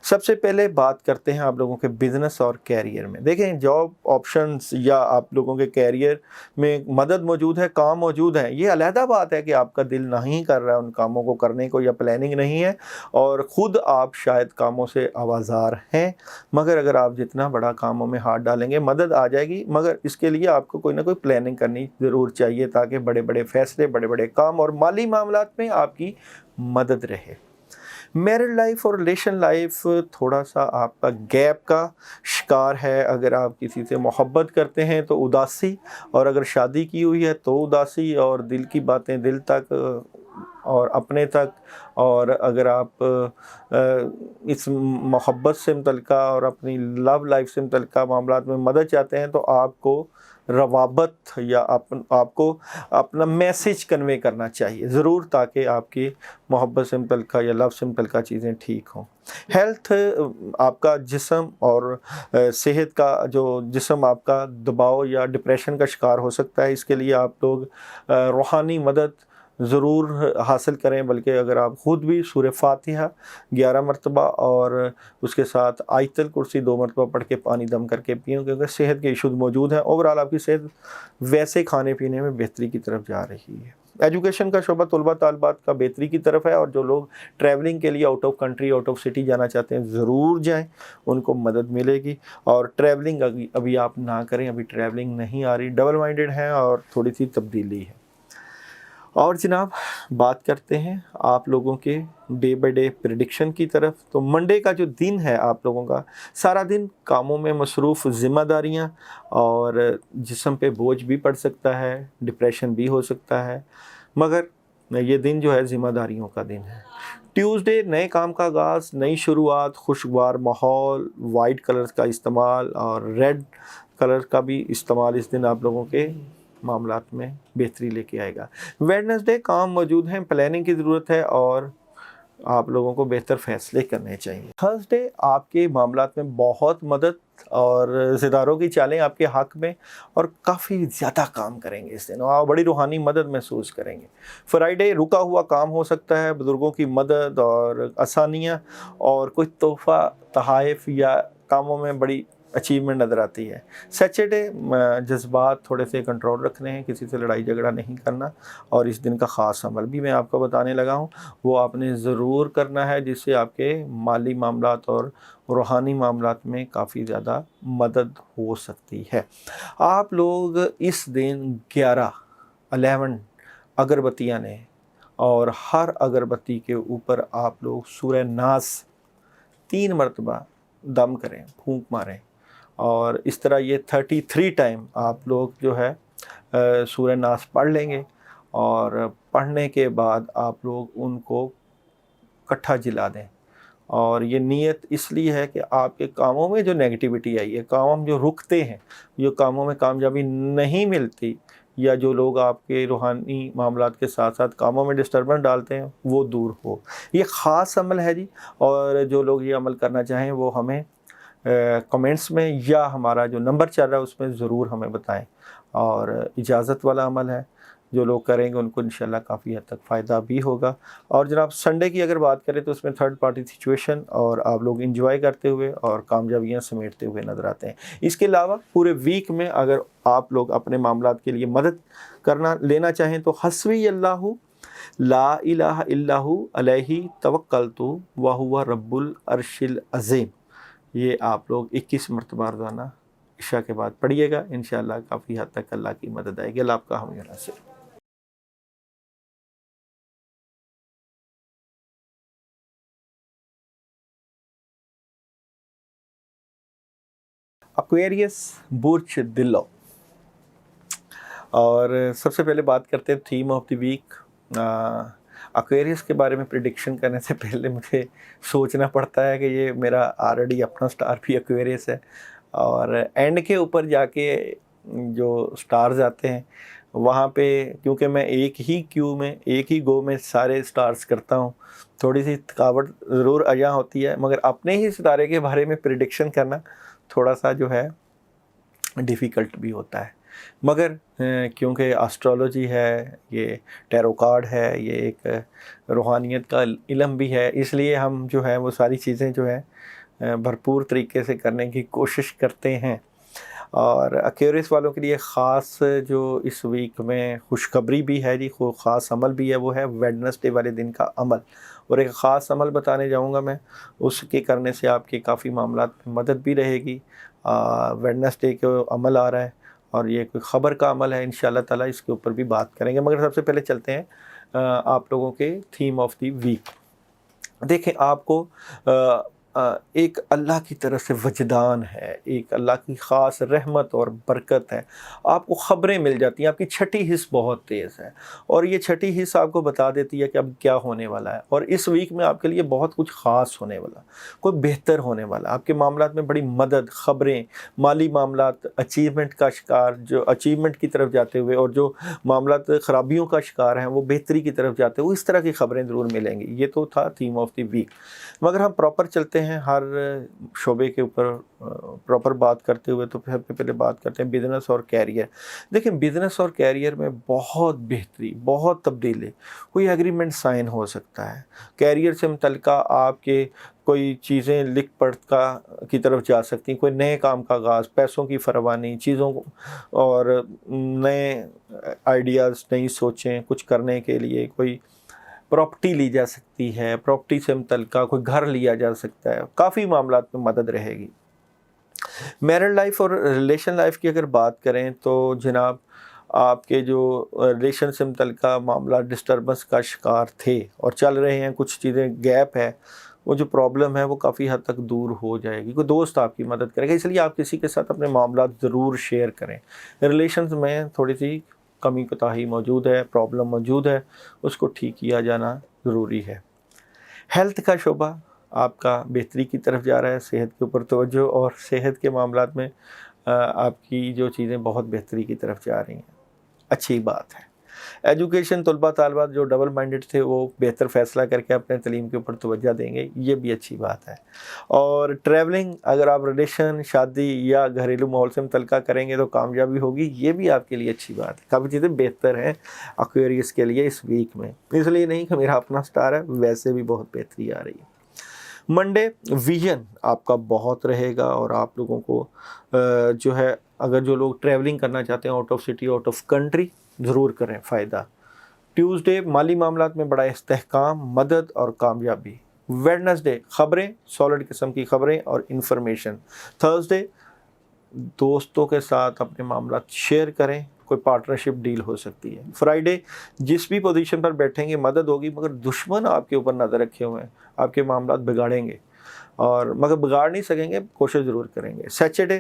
سب سے پہلے بات کرتے ہیں آپ لوگوں کے بزنس اور کیریئر میں. دیکھیں جاب آپشنز یا آپ لوگوں کے کیریئر میں مدد موجود ہے، کام موجود ہے. یہ علیحدہ بات ہے کہ آپ کا دل نہیں کر رہا ہے ان کاموں کو کرنے کو یا پلاننگ نہیں ہے اور خود آپ شاید کاموں سے آوازار ہیں. مگر اگر آپ جتنا بڑا کاموں میں ہاتھ ڈالیں گے مدد آ جائے گی، مگر اس کے لیے آپ کو کوئی نہ کوئی پلاننگ کرنی ضرور چاہیے تاکہ بڑے بڑے فیصلے، بڑے بڑے کام اور مالی معاملات میں آپ کی مدد رہے. میرڈ لائف اور ریلیشن لائف تھوڑا سا آپ کا گیپ کا شکار ہے. اگر آپ کسی سے محبت کرتے ہیں تو اداسی، اور اگر شادی کی ہوئی ہے تو اداسی اور دل کی باتیں دل تک اور اپنے تک. اور اگر آپ اس محبت سے متعلقہ اور اپنی لو لائف سے متعلقہ معاملات میں مدد چاہتے ہیں تو آپ کو روابط یا آپ کو اپنا میسیج کنوے کرنا چاہیے ضرور تاکہ آپ کی محبت سے متعلقہ یا لو سے متعلقہ چیزیں ٹھیک ہوں. ہیلتھ، آپ کا جسم اور صحت کا جو جسم آپ کا دباؤ یا ڈپریشن کا شکار ہو سکتا ہے. اس کے لیے آپ لوگ روحانی مدد ضرور حاصل کریں، بلکہ اگر آپ خود بھی سورہ فاتحہ 11 مرتبہ اور اس کے ساتھ آیت الکرسی 2 مرتبہ پڑھ کے پانی دم کر کے پئیں، کیونکہ صحت کے ایشوز موجود ہیں. اوورآل آپ کی صحت ویسے کھانے پینے میں بہتری کی طرف جا رہی ہے. ایجوکیشن کا شعبہ طلباء طالبات کا بہتری کی طرف ہے اور جو لوگ ٹریولنگ کے لیے out of country, out of city جانا چاہتے ہیں ضرور جائیں، ان کو مدد ملے گی. اور ٹریولنگ ابھی آپ نہ کریں، ابھی ٹریولنگ نہیں آ رہی، ڈبل مائنڈڈ ہیں اور تھوڑی سی تبدیلی ہے. اور جناب بات کرتے ہیں آپ لوگوں کے ڈے بائی ڈے پریڈکشن کی طرف. تو منڈے کا جو دن ہے آپ لوگوں کا سارا دن کاموں میں مصروف، ذمہ داریاں اور جسم پہ بوجھ بھی پڑ سکتا ہے، ڈپریشن بھی ہو سکتا ہے، مگر یہ دن جو ہے ذمہ داریوں کا دن ہے. ٹیوزڈے نئے کام کا آغاز، نئی شروعات، خوشگوار ماحول، وائٹ کلر کا استعمال اور ریڈ کلر کا بھی استعمال اس دن آپ لوگوں کے معاملات میں بہتری لے کے آئے گا. ویڈنسڈے کام موجود ہیں، پلاننگ کی ضرورت ہے اور آپ لوگوں کو بہتر فیصلے کرنے چاہیے. تھرسڈے آپ کے معاملات میں بہت مدد اور ستاروں کی چالیں آپ کے حق میں اور کافی زیادہ کام کریں گے اس دن، اور بڑی روحانی مدد محسوس کریں گے. فرائیڈے رکا ہوا کام ہو سکتا ہے، بزرگوں کی مدد اور آسانیاں اور کوئی تحفہ، تحائف یا کاموں میں بڑی اچیومنٹ نظر آتی ہے. سیچرڈے جذبات تھوڑے سے کنٹرول رکھنے ہیں، کسی سے لڑائی جھگڑا نہیں کرنا. اور اس دن کا خاص عمل بھی میں آپ کو بتانے لگا ہوں، وہ آپ نے ضرور کرنا ہے جس سے آپ کے مالی معاملات اور روحانی معاملات میں کافی زیادہ مدد ہو سکتی ہے. آپ لوگ اس دن 11 اگربتیاں لیں اور ہر اگربتی کے اوپر آپ لوگ سورہ ناس 3 مرتبہ دم کریں، پھونک ماریں، اور اس طرح یہ 33 ٹائم آپ لوگ جو ہے سورہ ناس پڑھ لیں گے. اور پڑھنے کے بعد آپ لوگ ان کو کٹھا جلا دیں. اور یہ نیت اس لیے ہے کہ آپ کے کاموں میں جو نیگیٹیوٹی آئی ہے، کام جو رکتے ہیں، جو کاموں میں کامیابی نہیں ملتی، یا جو لوگ آپ کے روحانی معاملات کے ساتھ ساتھ کاموں میں ڈسٹربنس ڈالتے ہیں، وہ دور ہو. یہ خاص عمل ہے جی، اور جو لوگ یہ عمل کرنا چاہیں وہ ہمیں کمنٹس میں یا ہمارا جو نمبر چل رہا ہے اس میں ضرور ہمیں بتائیں. اور اجازت والا عمل ہے، جو لوگ کریں گے ان کو انشاءاللہ کافی حد تک فائدہ بھی ہوگا۔ اور جناب سنڈے کی اگر بات کریں تو اس میں تھرڈ پارٹی سچویشن اور آپ لوگ انجوائے کرتے ہوئے اور کامیابیاں سمیٹتے ہوئے نظر آتے ہیں۔ اس کے علاوہ پورے ویک میں اگر آپ لوگ اپنے معاملات کے لیے مدد لینا چاہیں تو حسبی اللہ لا الہ الا ہو علیہ توکلت وہو رب العرش العظیم، یہ آپ لوگ 21 مرتبہ روزانہ عشاء کے بعد پڑھیے گا، انشاءاللہ کافی حد تک اللہ کی مدد آئے گی۔ اللہ آپ کا حامی و ناصر۔ ایکویریس برج دلو، اور سب سے پہلے بات کرتے ہیں theme of the week. Aquarius کے بارے میں پریڈکشن کرنے سے پہلے مجھے سوچنا پڑتا ہے کہ یہ میرا آلریڈی اپنا سٹار بھی ایکویریس ہے، اور اینڈ کے اوپر جا کے جو سٹارز آتے ہیں وہاں پہ کیونکہ میں ایک ہی کیو میں ایک ہی گو میں سارے سٹارز کرتا ہوں، تھوڑی سی تھکاوٹ ضرور آیا ہوتی ہے، مگر اپنے ہی ستارے کے بارے میں پریڈکشن کرنا تھوڑا سا جو ہے ڈیفیکلٹ بھی ہوتا ہے، مگر کیونکہ اسٹرالوجی ہے، یہ ٹیرو کارڈ ہے، یہ ایک روحانیت کا علم بھی ہے، اس لیے ہم جو ہے وہ ساری چیزیں جو ہے بھرپور طریقے سے کرنے کی کوشش کرتے ہیں۔ اور ایکویریس والوں کے لیے خاص جو اس ویک میں خوشخبری بھی ہے جی، خاص عمل بھی ہے، وہ ہے ویڈنسڈے والے دن کا عمل، اور ایک خاص عمل بتانے جاؤں گا میں، اس کے کرنے سے آپ کے کافی معاملات میں مدد بھی رہے گی۔ ویڈنسڈے کا عمل آ رہا ہے اور یہ کوئی خبر کا عمل ہے، انشاءاللہ تعالیٰ اس کے اوپر بھی بات کریں گے، مگر سب سے پہلے چلتے ہیں آپ لوگوں کے تھیم آف دی ویک۔ دیکھیں آپ کو ایک اللہ کی طرف سے وجدان ہے، ایک اللہ کی خاص رحمت اور برکت ہے، آپ کو خبریں مل جاتی ہیں، آپ کی چھٹی حس بہت تیز ہے، اور یہ چھٹی حس آپ کو بتا دیتی ہے کہ اب کیا ہونے والا ہے، اور اس ویک میں آپ کے لیے بہت کچھ خاص ہونے والا، کوئی بہتر ہونے والا، آپ کے معاملات میں بڑی مدد، خبریں، مالی معاملات، اچیومنٹ کا شکار، جو اچیومنٹ کی طرف جاتے ہوئے، اور جو معاملات خرابیوں کا شکار ہیں وہ بہتری کی طرف جاتے ہوئے، اس طرح کی خبریں ضرور ملیں گی۔ یہ تو تھا تھیم آف دی ویک، مگر ہم پراپر چلتے ہیں ہر شعبے کے اوپر پراپر بات کرتے ہوئے، تو سب سے پہلے بات کرتے ہیں بزنس اور کیریئر۔ دیکھیں بزنس اور کیریئر میں بہت بہتری، بہت تبدیلی، کوئی ایگریمنٹ سائن ہو سکتا ہے، کیریئر سے متعلقہ آپ کے کوئی چیزیں لکھ پڑھ کی طرف جا سکتی ہیں، کوئی نئے کام کا آغاز، پیسوں کی فراوانی، چیزوں اور نئے آئیڈیاز، نئی سوچیں کچھ کرنے کے لیے، کوئی پراپرٹی لی جا سکتی ہے، پراپرٹی سے متعلقہ کوئی گھر لیا جا سکتا ہے، کافی معاملات میں مدد رہے گی۔ میرڈ لائف اور ریلیشن لائف کی اگر بات کریں تو جناب آپ کے جو ریلیشن سے متعلقہ معاملات ڈسٹربنس کا شکار تھے اور چل رہے ہیں، کچھ چیزیں گیپ ہے، وہ جو پرابلم ہے وہ کافی حد تک دور ہو جائے گی، کوئی دوست آپ کی مدد کرے گا، اس لیے آپ کسی کے ساتھ اپنے معاملات ضرور شیئر کریں۔ ریلیشنز میں تھوڑی سی کمی کوتاہی موجود ہے، پرابلم موجود ہے، اس کو ٹھیک کیا جانا ضروری ہے۔ ہیلتھ کا شعبہ آپ کا بہتری کی طرف جا رہا ہے، صحت کے اوپر توجہ، اور صحت کے معاملات میں آپ کی جو چیزیں بہت بہتری کی طرف جا رہی ہیں، اچھی بات ہے۔ ایجوکیشن، طلباء طالبات جو ڈبل مائنڈڈ تھے وہ بہتر فیصلہ کر کے اپنے تعلیم کے اوپر توجہ دیں گے، یہ بھی اچھی بات ہے۔ اور ٹریولنگ، اگر آپ ریلیشن، شادی یا گھریلو ماحول سے متعلقہ کریں گے تو کامیابی ہوگی، یہ بھی آپ کے لیے اچھی بات ہے، کافی چیزیں بہتر ہیں ایکویریس کے لیے اس ویک میں، اس لیے نہیں کہ میرا اپنا سٹار ہے، ویسے بھی بہت بہتری آ رہی ہے۔ منڈے ویژن آپ کا بہت رہے گا، اور آپ لوگوں کو جو ہے اگر جو لوگ ٹریولنگ کرنا چاہتے ہیں out of city, out of country, ضرور کریں، فائدہ۔ ٹیوزڈے مالی معاملات میں بڑا استحکام، مدد اور کامیابی۔ ویڈنسڈے خبریں، سالڈ قسم کی خبریں اور انفارمیشن۔ تھرسڈے دوستوں کے ساتھ اپنے معاملات شیئر کریں، کوئی پارٹنرشپ ڈیل ہو سکتی ہے۔ فرائیڈے جس بھی پوزیشن پر بیٹھیں گے مدد ہوگی، مگر دشمن آپ کے اوپر نظر رکھے ہوئے ہیں، آپ کے معاملات بگاڑیں گے، اور مگر بگاڑ نہیں سکیں گے، کوشش ضرور کریں گے۔ سیٹرڈے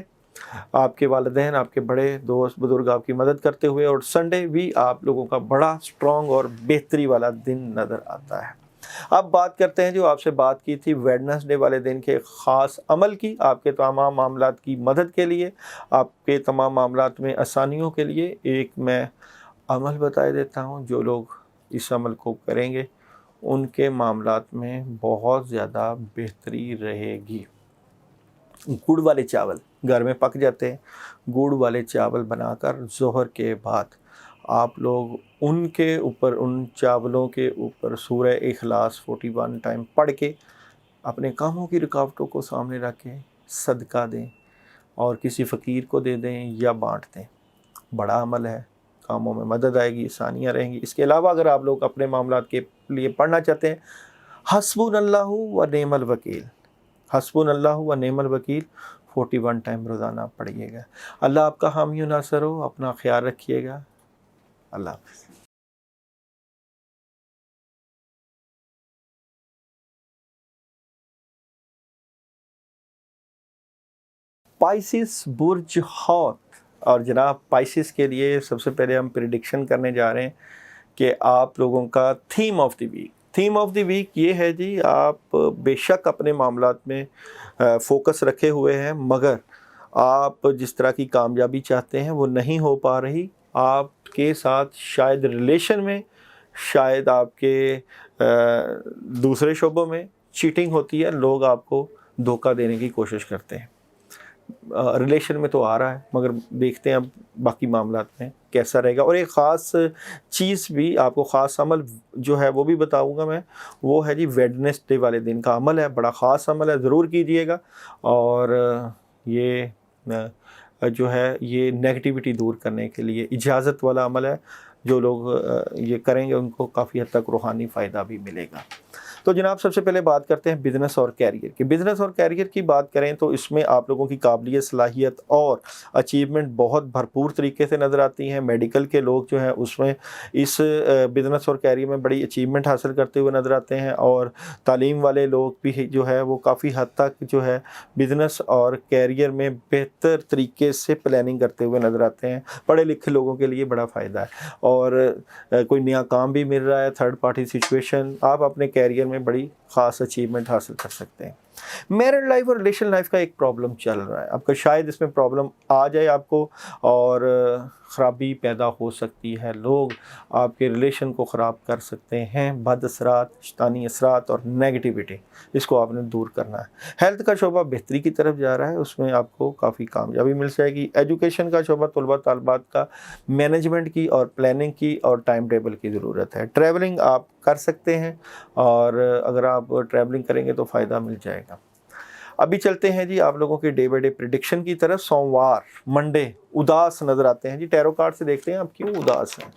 آپ کے والدین، آپ کے بڑے دوست بزرگ آپ کی مدد کرتے ہوئے، اور سنڈے بھی آپ لوگوں کا بڑا سٹرونگ اور بہتری والا دن نظر آتا ہے۔ اب بات کرتے ہیں جو آپ سے بات کی تھی ویڈنسڈے والے دن کے خاص عمل کی، آپ کے تمام معاملات کی مدد کے لیے، آپ کے تمام معاملات میں آسانیوں کے لیے ایک میں عمل بتا دیتا ہوں، جو لوگ اس عمل کو کریں گے ان کے معاملات میں بہت زیادہ بہتری رہے گی۔ گڑ والے چاول گھر میں پک جاتے ہیں، گڑ والے چاول بنا کر ظہر کے بعد آپ لوگ ان کے اوپر، ان چاولوں کے اوپر سورہ اخلاص 41 ٹائم پڑھ کے اپنے کاموں کی رکاوٹوں کو سامنے رکھ کے صدقہ دیں اور کسی فقیر کو دے دیں یا بانٹ دیں. بڑا عمل ہے، کاموں میں مدد آئے گی، آسانیاں رہیں گی. اس کے علاوہ اگر آپ لوگ اپنے معاملات کے لیے پڑھنا چاہتے ہیں حسبنا اللہ و نعم الوکیل، حسبنا اللہ و نعم الوکیل 41 ٹائم روزانہ پڑھیے گا. اللہ آپ کا حامی و ناصر ہو. اپنا خیال رکھیے گا. اللہ حافظ. پائسس برج حوت. اور جناب پائسس کے لیے سب سے پہلے ہم پریڈکشن کرنے جا رہے ہیں کہ آپ لوگوں کا theme of the week, theme of the week یہ ہے جی، آپ بے شک اپنے معاملات میں فوکس رکھے ہوئے ہیں، مگر آپ جس طرح کی کامیابی چاہتے ہیں وہ نہیں ہو پا رہی. آپ کے ساتھ شاید ریلیشن میں، شاید آپ کے دوسرے شعبوں میں چیٹنگ ہوتی ہے، لوگ آپ کو دھوکہ دینے کی کوشش کرتے ہیں. ریلیشن میں تو آ رہا ہے، مگر دیکھتے ہیں اب باقی معاملات میں کیسا رہے گا. اور ایک خاص چیز بھی آپ کو، خاص عمل جو ہے وہ بھی بتاؤں گا میں، وہ ہے جی ویڈنسڈے والے دن کا عمل ہے. بڑا خاص عمل ہے، ضرور کیجئے گا. اور یہ جو ہے یہ نیگیٹیوٹی دور کرنے کے لیے اجازت والا عمل ہے. جو لوگ یہ کریں گے ان کو کافی حد تک روحانی فائدہ بھی ملے گا. تو جناب سب سے پہلے بات کرتے ہیں بزنس اور کیریئر کی. بزنس اور کیریئر کی بات کریں تو اس میں آپ لوگوں کی قابلیت، صلاحیت اور اچیومنٹ بہت بھرپور طریقے سے نظر آتی ہیں. میڈیکل کے لوگ جو ہیں اس میں اس بزنس اور کیریئر میں بڑی اچیومنٹ حاصل کرتے ہوئے نظر آتے ہیں. اور تعلیم والے لوگ بھی جو ہے وہ کافی حد تک جو ہے بزنس اور کیریئر میں بہتر طریقے سے پلاننگ کرتے ہوئے نظر آتے ہیں. پڑھے لکھے لوگوں کے لیے بڑا فائدہ ہے. اور کوئی نیا کام بھی مل رہا ہے، تھرڈ پارٹی سچویشن، آپ اپنے کیریئر میں بڑی خاص اچیومنٹ حاصل کر سکتے ہیں. میرڈ لائف اور ریلیشن لائف کا ایک پرابلم چل رہا ہے. آپ کا شاید اس میں پرابلم آ جائے آپ کو، اور خرابی پیدا ہو سکتی ہے. لوگ آپ کے ریلیشن کو خراب کر سکتے ہیں. بد اثرات، شیطانی اثرات اور نیگیٹیوٹی، اس کو آپ نے دور کرنا ہے. ہیلتھ کا شعبہ بہتری کی طرف جا رہا ہے، اس میں آپ کو کافی کامیابی مل جائے گی. ایجوکیشن کا شعبہ، طلباء طالبات کا مینجمنٹ کی اور پلاننگ کی اور ٹائم ٹیبل کی ضرورت ہے. ٹریولنگ آپ کر سکتے ہیں، اور اگر آپ ٹریولنگ کریں گے تو فائدہ مل جائے گا. ابھی چلتے ہیں جی آپ لوگوں کے ڈے بائی ڈے پریڈکشن کی طرف. سوموار، منڈے اداس نظر آتے ہیں جی. ٹیرو کارڈ سے دیکھتے ہیں آپ کیوں اداس ہیں،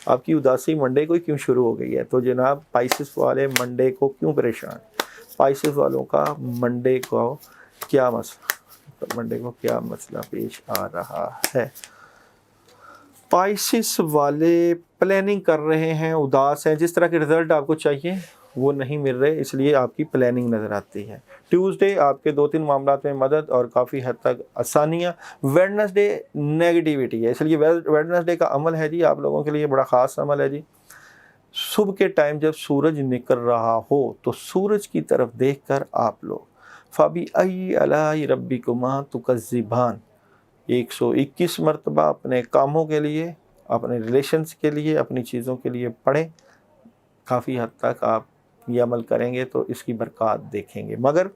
آپ کی اداسی منڈے کو کیوں شروع ہو گئی ہے. تو جناب پائسس والے منڈے کو کیوں پریشان، پائسس والوں کا منڈے کو کیا مسئلہ، منڈے کو کیا مسئلہ پیش آ رہا ہے. پائسس والے پلاننگ کر رہے ہیں، اداس ہیں، جس طرح کے رزلٹ آپ کو چاہیے وہ نہیں مل رہے، اس لیے آپ کی پلاننگ نظر آتی ہے. ٹیوزڈے آپ کے 2-3 معاملات میں مدد اور کافی حد تک آسانیاں. ویڈنسڈے نیگیٹیوٹی ہے، اس لیے ویڈنسڈے کا عمل ہے جی آپ لوگوں کے لیے بڑا خاص عمل ہے جی. صبح کے ٹائم جب سورج نکل رہا ہو تو سورج کی طرف دیکھ کر آپ لوگ فَبِأَيِّ آلَاءِ رَبِّكُمَا تُكَذِّبَانِ 121 مرتبہ اپنے کاموں کے لیے، اپنے ریلیشنز کے لیے، اپنی چیزوں کے لیے پڑھیں. کافی حد تک آپ یہ عمل کریں گے تو اس کی برکات دیکھیں گے. مگر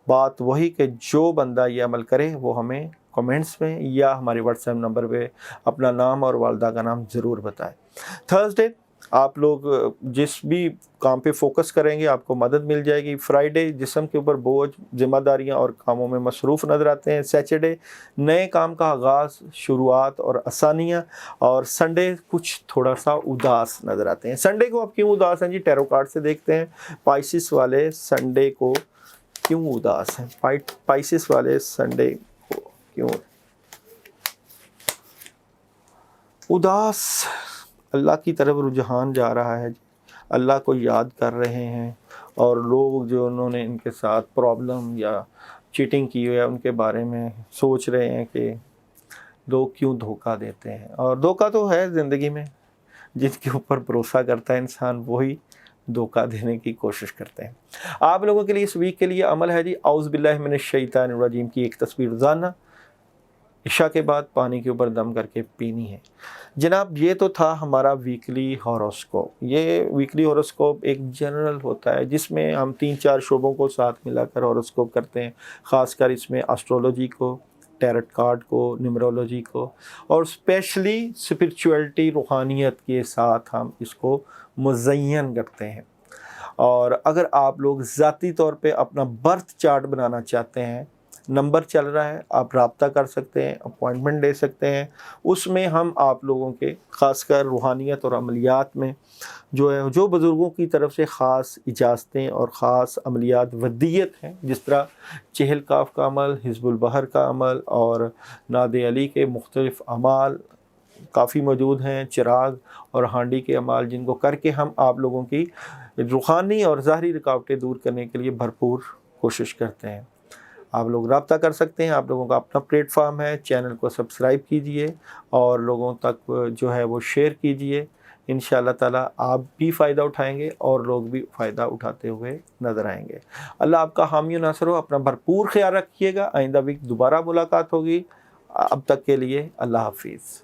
بات وہی کہ جو بندہ یہ عمل کرے وہ ہمیں کمنٹس میں یا ہمارے واٹس ایپ نمبر پہ اپنا نام اور والدہ کا نام ضرور بتائیں. تھرسڈے آپ لوگ جس بھی کام پہ فوکس کریں گے آپ کو مدد مل جائے گی. فرائیڈے جسم کے اوپر بوجھ، ذمہ داریاں اور کاموں میں مصروف نظر آتے ہیں. سیچرڈے نئے کام کا آغاز، شروعات اور آسانیاں. اور سنڈے کچھ تھوڑا سا اداس نظر آتے ہیں. سنڈے کو آپ کیوں اداس ہیں جی؟ ٹیرو کارڈ سے دیکھتے ہیں پائسس والے سنڈے کو کیوں اداس ہیں. پائسس والے سنڈے کو کیوں اداس؟ اللہ کی طرف رجحان جا رہا ہے، اللہ کو یاد کر رہے ہیں، اور لوگ جو انہوں نے ان کے ساتھ پرابلم یا چیٹنگ کی ہے ان کے بارے میں سوچ رہے ہیں کہ لوگ کیوں دھوکہ دیتے ہیں. اور دھوکہ تو ہے زندگی میں، جس کے اوپر بھروسہ کرتا ہے انسان وہی دھوکہ دینے کی کوشش کرتے ہیں. آپ لوگوں کے لیے اس ویک کے لیے عمل ہے جی اعوذ باللہ من الشیطان الرجیم کی ایک تصویر روزانہ عشاء کے بعد پانی کے اوپر دم کر کے پینی ہے. جناب یہ تو تھا ہمارا ویکلی ہاروسکوپ. یہ ویکلی ہاروسکوپ ایک جنرل ہوتا ہے جس میں ہم 3-4 شعبوں کو ساتھ ملا کر ہاروسکوپ کرتے ہیں. خاص کر اس میں اسٹرولوجی کو، ٹیرٹ کارڈ کو، نمرولوجی کو، اور اسپیشلی اسپرچویلٹی، روحانیت کے ساتھ ہم اس کو مزین کرتے ہیں۔ اور اگر آپ لوگ ذاتی طور پہ اپنا برتھ چارٹ بنانا چاہتے ہیں، نمبر چل رہا ہے، آپ رابطہ کر سکتے ہیں، اپوائنٹمنٹ لے سکتے ہیں۔ اس میں ہم آپ لوگوں کے خاص کر روحانیت اور عملیات میں جو بزرگوں کی طرف سے خاص اجازتیں اور خاص عملیات ودیت ہیں، جس طرح چہل کاف کا عمل، حزب البحر کا عمل اور ناد علی کے مختلف اعمال کافی موجود ہیں، چراغ اور ہانڈی کے اعمال، جن کو کر کے ہم آپ لوگوں کی روحانی اور ظاہری رکاوٹیں دور کرنے کے لیے بھرپور کوشش کرتے ہیں۔ آپ لوگ رابطہ کر سکتے ہیں، آپ لوگوں کا اپنا پلیٹ فارم ہے، چینل کو سبسکرائب کیجئے اور لوگوں تک جو ہے وہ شیئر کیجئے۔ انشاءاللہ تعالیٰ آپ بھی فائدہ اٹھائیں گے اور لوگ بھی فائدہ اٹھاتے ہوئے نظر آئیں گے۔ اللہ آپ کا حامی و ناصر ہو، اپنا بھرپور خیال رکھیے گا۔ آئندہ بھی دوبارہ ملاقات ہوگی، اب تک کے لیے اللہ حافظ۔